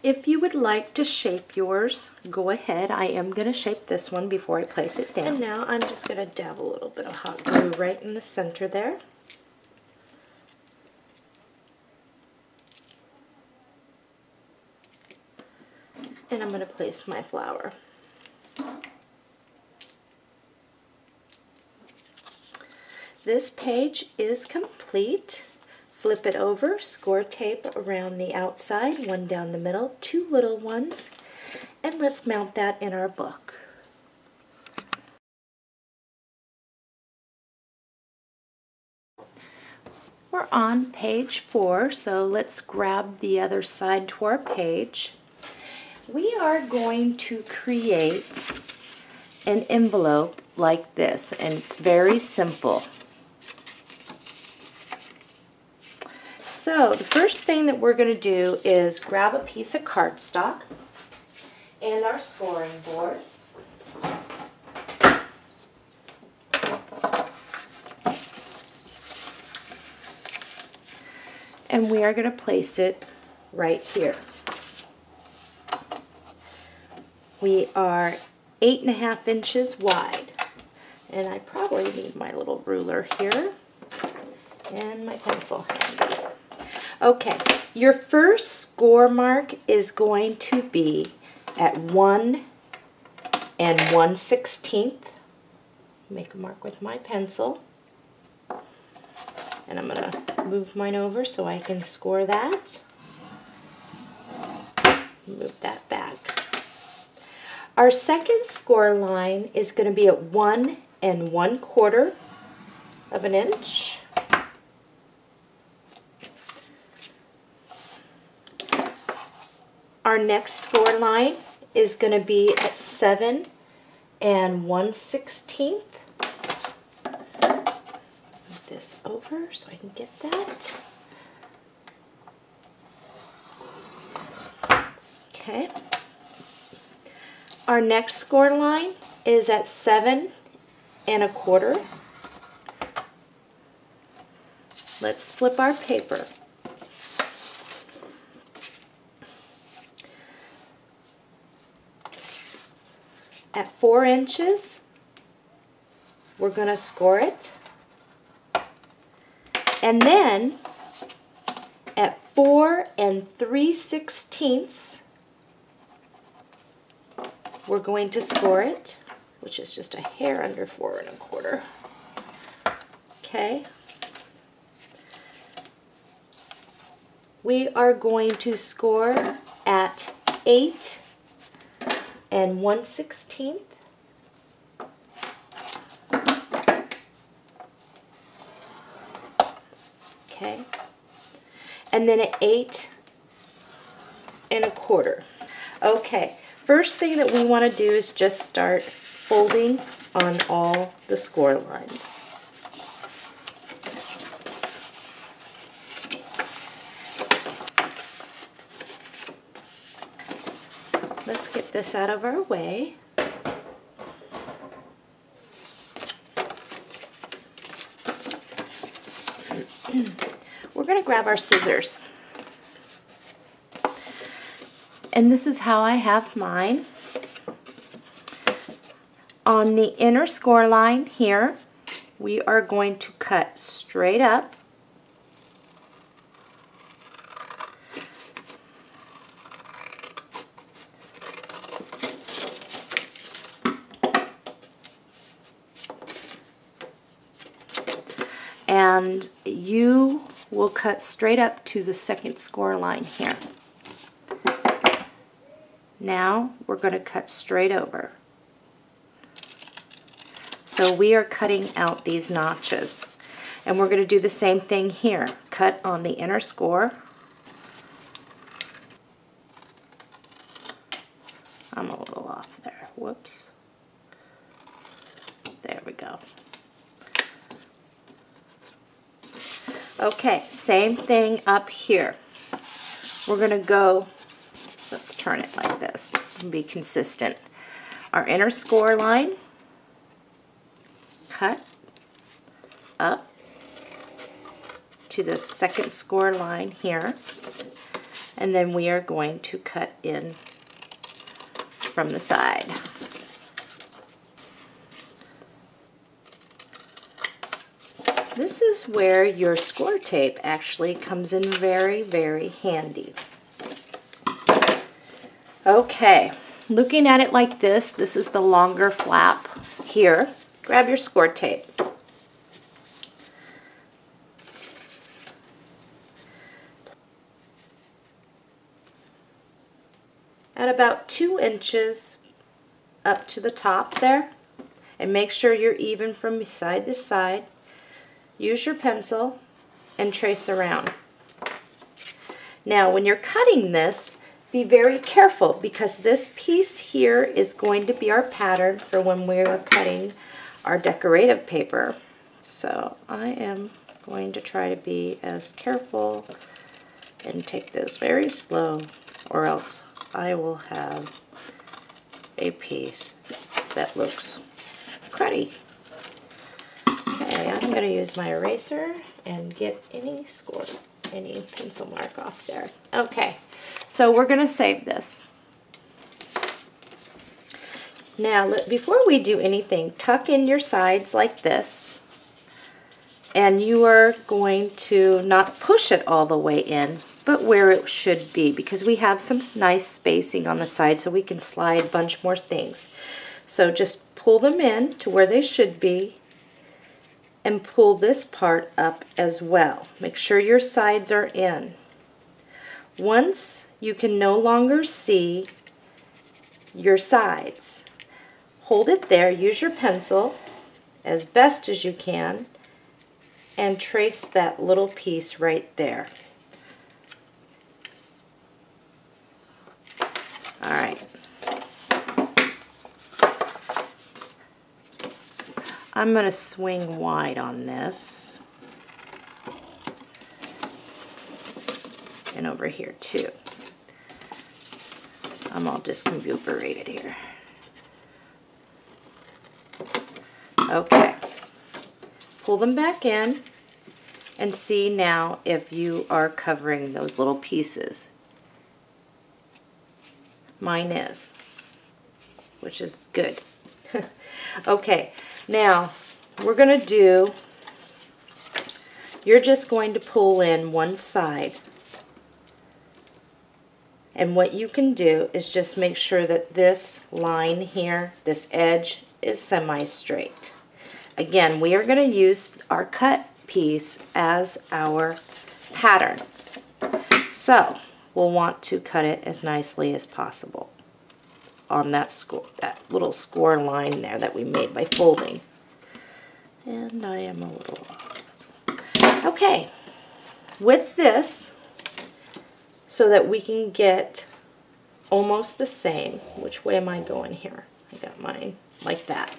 If you would like to shape yours, go ahead. I am going to shape this one before I place it down. And now I'm just going to dab a little bit of hot glue right in the center there. And I'm going to place my flower. This page is complete. Flip it over, score tape around the outside, one down the middle, 2 little ones, and let's mount that in our book. We're on page 4, so let's grab the other side to our page. We are going to create an envelope like this, and it's very simple. So the first thing that we're going to do is grab a piece of cardstock and our scoring board. And we are going to place it right here. We are 8.5 inches wide. And I probably need my little ruler here and my pencil handy. Okay, your first score mark is going to be at 1 1/16. Make a mark with my pencil. And I'm going to move mine over so I can score that. Move that back. Our second score line is going to be at 1 1/4 of an inch. Our next score line is going to be at 7 1/16. Move this over so I can get that. Okay. Our next score line is at 7 1/4. Let's flip our paper. At 4 inches, we're going to score it. And then at 4 3/16, we're going to score it, which is just a hair under 4 1/4. Okay. We are going to score at 8 1/16. Okay. And then at 8 1/4. Okay. First thing that we want to do is just start folding on all the score lines. Let's get this out of our way. We're going to grab our scissors. And this is how I have mine. On the inner score line here, we are going to cut straight up. And you will cut straight up to the second score line here. Now we're going to cut straight over. So we are cutting out these notches. And we're going to do the same thing here. Cut on the inner score. I'm a little off there. Whoops. There we go. Okay, same thing up here. We're going to go, let's turn it like this and be consistent. our inner score line, cut up to the second score line here, and then we are going to cut in from the side. This is where your score tape actually comes in very, very handy. Okay, looking at it like this, this is the longer flap here. Grab your score tape. At about 2 inches up to the top there, and make sure you're even from side to side. Use your pencil and trace around. Now when you're cutting this, be very careful because this piece here is going to be our pattern for when we're cutting our decorative paper. So I am going to try to be as careful and take this very slow, or else I will have a piece that looks cruddy. Okay, I'm going to use my eraser and get any pencil mark off there. Okay, so we're going to save this. Now, before we do anything, tuck in your sides like this, and you are going to not push it all the way in, but where it should be, because we have some nice spacing on the side so we can slide a bunch more things. So just pull them in to where they should be, and pull this part up as well. Make sure your sides are in. Once you can no longer see your sides, hold it there, use your pencil as best as you can, and trace that little piece right there. All right. I'm going to swing wide on this, and over here too. I'm all discombobulated here. Okay, pull them back in and see now if you are covering those little pieces. Mine is, which is good. Okay, now we're going to do, you're just going to pull in one side, and what you can do is just make sure that this line here, this edge, is semi-straight. Again, we are going to use our cut piece as our pattern, so we'll want to cut it as nicely as possible on that little score line there that we made by folding. And I am a little off. Okay, with this, so that we can get almost the same, which way am I going here? I got mine like that.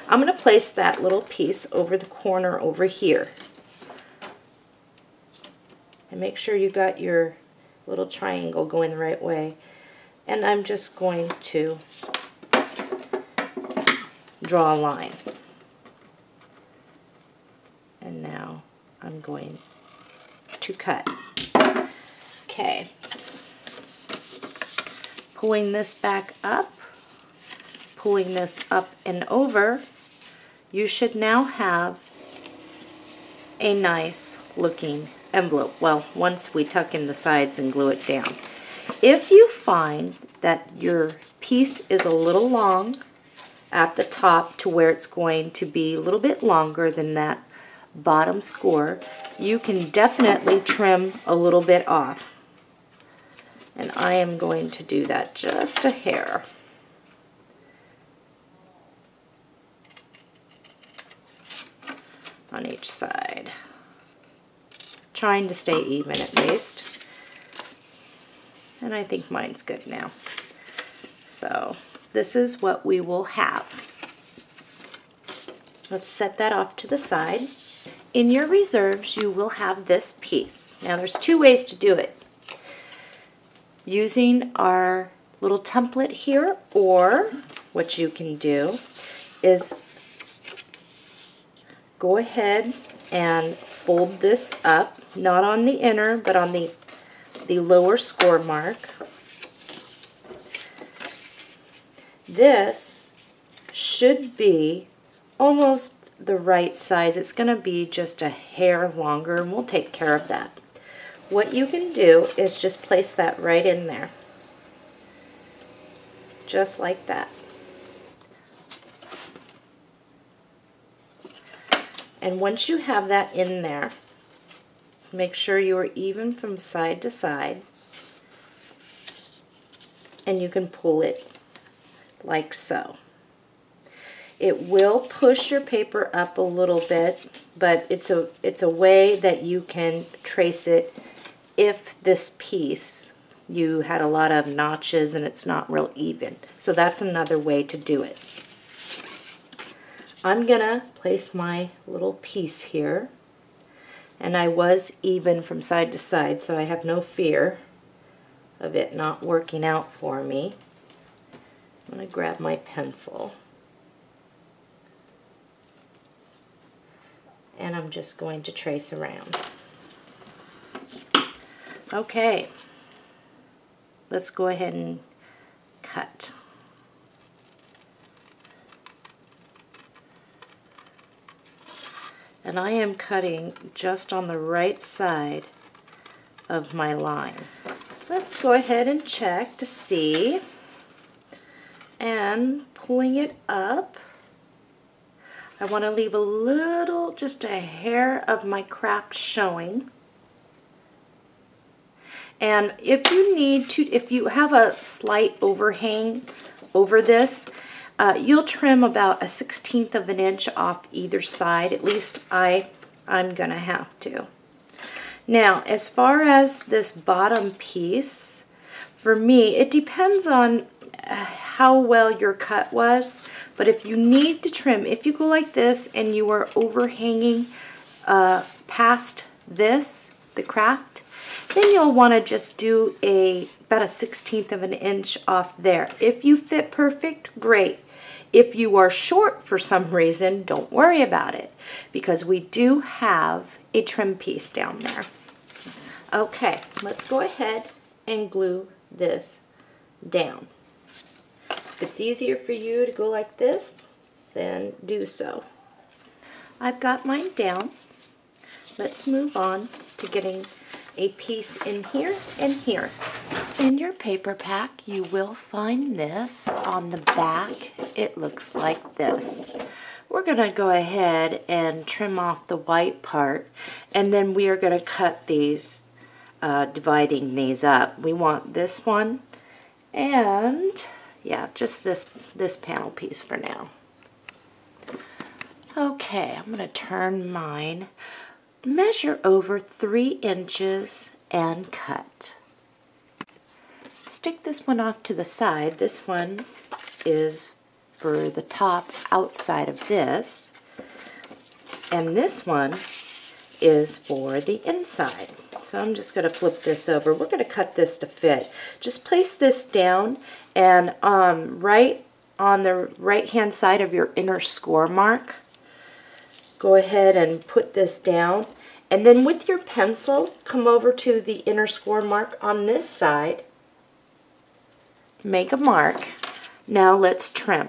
I'm going to place that little piece over the corner over here. And make sure you got your little triangle going the right way. And I'm just going to draw a line. And now I'm going to cut. Okay. Pulling this back up, pulling this up and over, you should now have a nice looking envelope. Well, once we tuck in the sides and glue it down. If you find that your piece is a little long at the top to where it's going to be a little bit longer than that bottom score, you can definitely trim a little bit off. And I am going to do that just a hair. On each side. Trying to stay even at least. And I think mine's good now. So this is what we will have. Let's set that off to the side. In your reserves, you will have this piece. Now there's two ways to do it. Using our little template here, or what you can do is go ahead and fold this up, not on the inner, but on the lower score mark. This should be almost the right size. It's going to be just a hair longer, and we'll take care of that. What you can do is just place that right in there, just like that. And once you have that in there, make sure you are even from side to side, and you can pull it like so. It will push your paper up a little bit, but it's a way that you can trace it if this piece you had a lot of notches and it's not real even. So that's another way to do it. I'm gonna place my little piece here, and I was even from side to side, so I have no fear of it not working out for me. I'm gonna grab my pencil, and I'm just going to trace around. Okay, let's go ahead and cut. And I am cutting just on the right side of my line. Let's go ahead and check to see. And pulling it up, I want to leave a little, just a hair of my craft showing. And if you need to, if you have a slight overhang over this, you'll trim about 1/16 of an inch off either side. At least I'm gonna have to. Now, as far as this bottom piece, for me, it depends on how well your cut was. But if you need to trim, if you go like this and you are overhanging past this, the craft, then you'll want to just do about 1/16 of an inch off there. If you fit perfect, great. If you are short for some reason, don't worry about it, because we do have a trim piece down there. Okay, let's go ahead and glue this down. If it's easier for you to go like this, then do so. I've got mine down. Let's move on to getting a piece in here and here. In your paper pack, you will find this on the back. It looks like this. We're going to go ahead and trim off the white part, and then we are going to cut these, dividing these up. We want this one and, yeah, just this panel piece for now. Okay, I'm going to turn mine. Measure over 3 inches and cut. Stick this one off to the side. This one is for the top outside of this, and this one is for the inside. So I'm just going to flip this over. We're going to cut this to fit. Just place this down, and right on the right hand side of your inner score mark, go ahead and put this down, and then with your pencil, come over to the inner score mark on this side, make a mark. Now let's trim.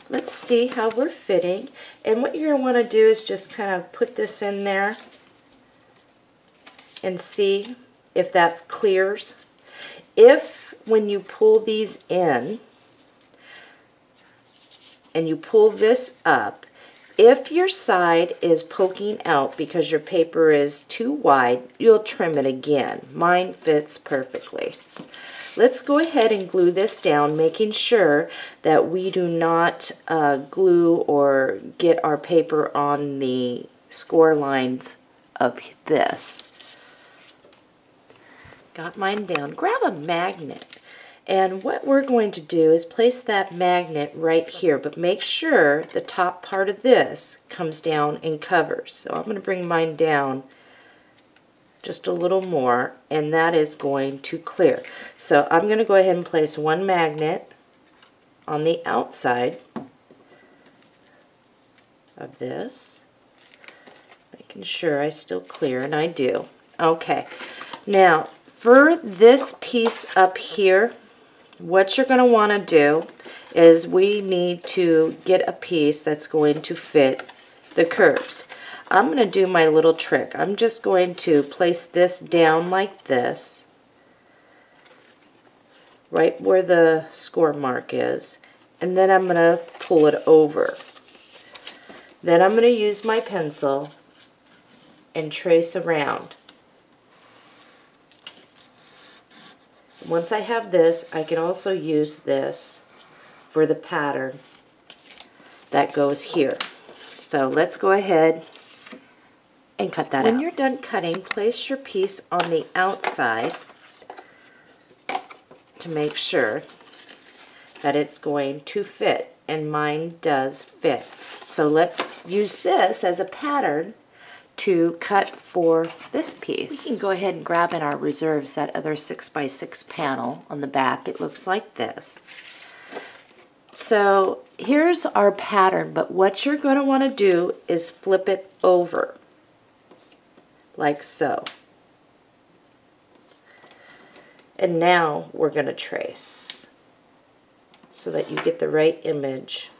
Let's see how we're fitting, and what you're going to want to do is just kind of put this in there and see if that clears. If when you pull these in and you pull this up, if your side is poking out because your paper is too wide, you'll trim it again. Mine fits perfectly. Let's go ahead and glue this down, making sure that we do not glue or get our paper on the score lines of this. Got mine down. Grab a magnet. And what we're going to do is place that magnet right here, but make sure the top part of this comes down and covers. So I'm going to bring mine down just a little more, and that is going to clear. So I'm going to go ahead and place one magnet on the outside of this, making sure I still clear, and I do. Okay, now for this piece up here, what you're going to want to do is we need to get a piece that's going to fit the curves. I'm going to do my little trick. I'm just going to place this down like this, right where the score mark is, and then I'm going to pull it over. Then I'm going to use my pencil and trace around. Once I have this, I can also use this for the pattern that goes here. So let's go ahead and cut that out. When you're done cutting, place your piece on the outside to make sure that it's going to fit, and mine does fit. So let's use this as a pattern to cut for this piece. We can go ahead and grab in our reserves that other 6x6 panel on the back. It looks like this. So here's our pattern, but what you're going to want to do is flip it over like so. And now we're going to trace so that you get the right image,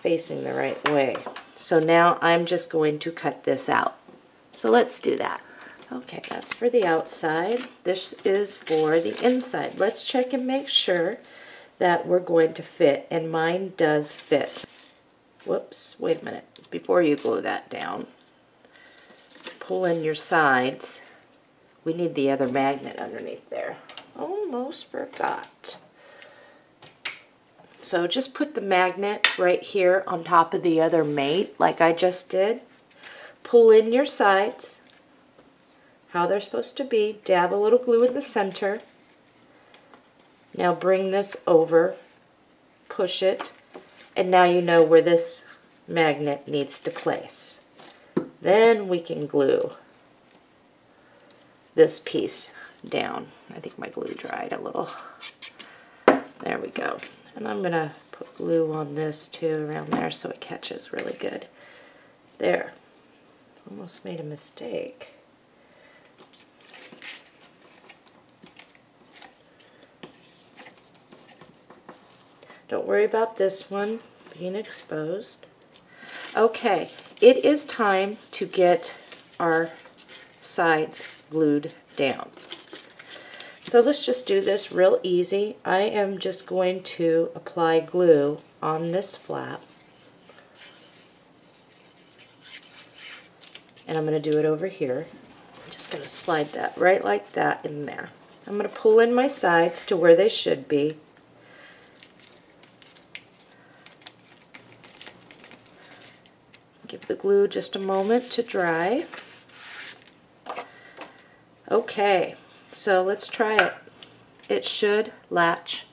facing the right way. So now I'm just going to cut this out. So let's do that. Okay, that's for the outside. This is for the inside. Let's check and make sure that we're going to fit, and mine does fit. Whoops, wait a minute. Before you glue that down, pull in your sides. We need the other magnet underneath there. Almost forgot. So just put the magnet right here on top of the other mate like I just did. Pull in your sides how they're supposed to be. Dab a little glue in the center. Now bring this over, push it, and now you know where this magnet needs to place. Then we can glue this piece down. I think my glue dried a little. There we go. And I'm going to put glue on this too around there so it catches really good. There. Almost made a mistake. Don't worry about this one being exposed. Okay, it is time to get our sides glued down. So let's just do this real easy. I am just going to apply glue on this flap. And I'm going to do it over here. I'm just going to slide that right like that in there. I'm going to pull in my sides to where they should be. Give the glue just a moment to dry. Okay, so let's try it. It should latch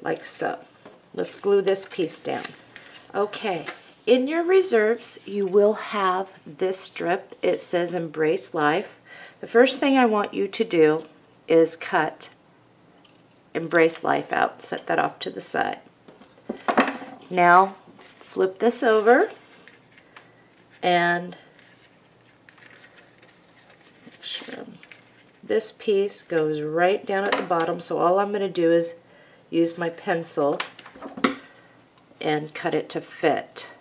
like so. Let's glue this piece down. Okay, in your reserves you will have this strip. It says Embrace Life. The first thing I want you to do is cut Embrace Life out. Set that off to the side. Now flip this over and make sure this piece goes right down at the bottom. So all I'm going to do is use my pencil and cut it to fit.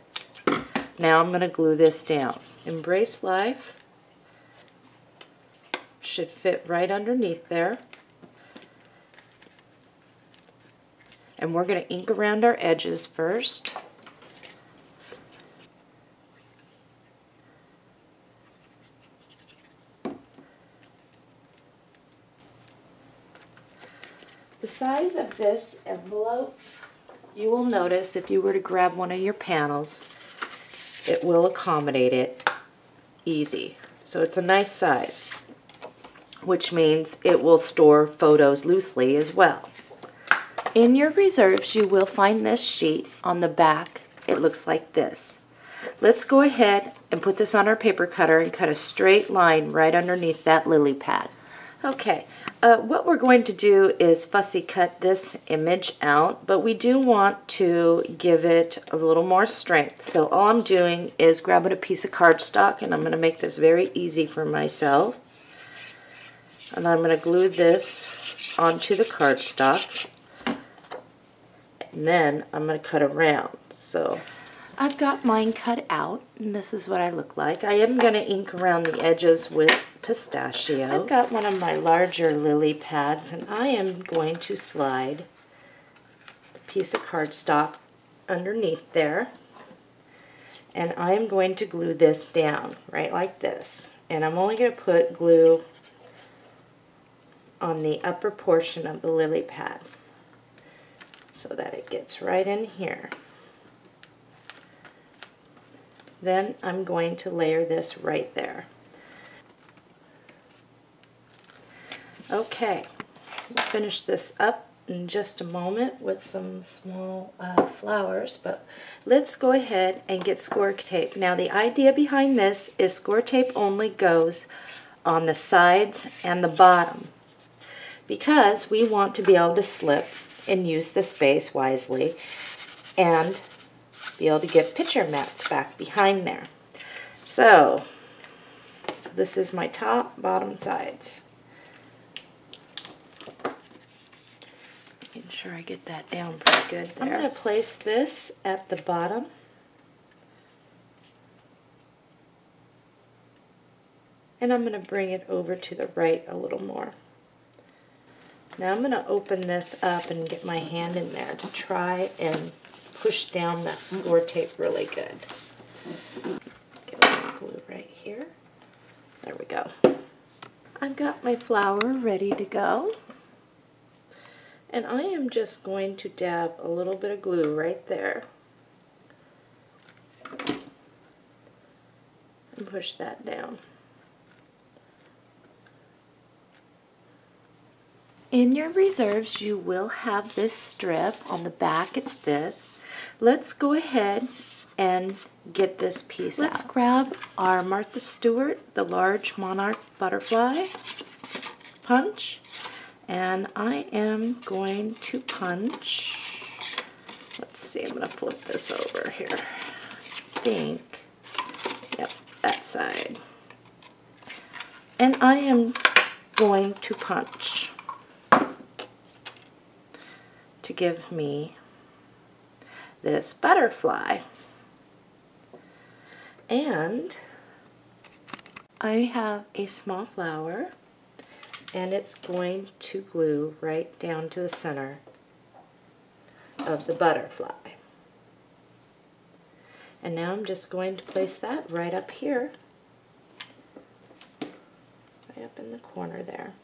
Now I'm going to glue this down. Embrace Life should fit right underneath there. And we're going to ink around our edges first. The size of this envelope, you will notice if you were to grab one of your panels, it will accommodate it easy. So it's a nice size, which means it will store photos loosely as well. In your reserves, you will find this sheet on the back. It looks like this. Let's go ahead and put this on our paper cutter and cut a straight line right underneath that lily pad. Okay, What we're going to do is fussy cut this image out, but we do want to give it a little more strength. So all I'm doing is grabbing a piece of cardstock, and I'm going to make this very easy for myself. And I'm going to glue this onto the cardstock, and then I'm going to cut around. So I've got mine cut out, and this is what I look like. I am going to ink around the edges with pistachio. I've got one of my larger lily pads, and I am going to slide a piece of cardstock underneath there, and I am going to glue this down right like this. And I'm only going to put glue on the upper portion of the lily pad so that it gets right in here. Then I'm going to layer this right there. Okay, we'll finish this up in just a moment with some small flowers, but let's go ahead and get score tape. Now the idea behind this is score tape only goes on the sides and the bottom because we want to be able to slip and use the space wisely and be able to get picture mats back behind there. So this is my top, bottom, sides. Making sure I get that down pretty good there. I'm going to place this at the bottom. And I'm going to bring it over to the right a little more. Now I'm going to open this up and get my hand in there to try and push down that score tape really good. Get my glue right here. There we go. I've got my flower ready to go. And I am just going to dab a little bit of glue right there. And push that down. In your reserves, you will have this strip. On the back, it's this. Let's go ahead and get this piece out. Let's grab our Martha Stewart, the large monarch butterfly punch. And I am going to punch. Let's see, I'm going to flip this over here. I think, yep, that side. And I am going to punch to give me this butterfly. And I have a small flower, and it's going to glue right down to the center of the butterfly. And now I'm just going to place that right up here, right up in the corner there.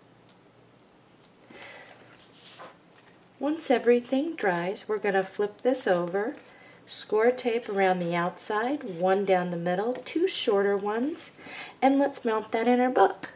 Once everything dries, we're going to flip this over, score tape around the outside, one down the middle, two shorter ones, and let's mount that in our book.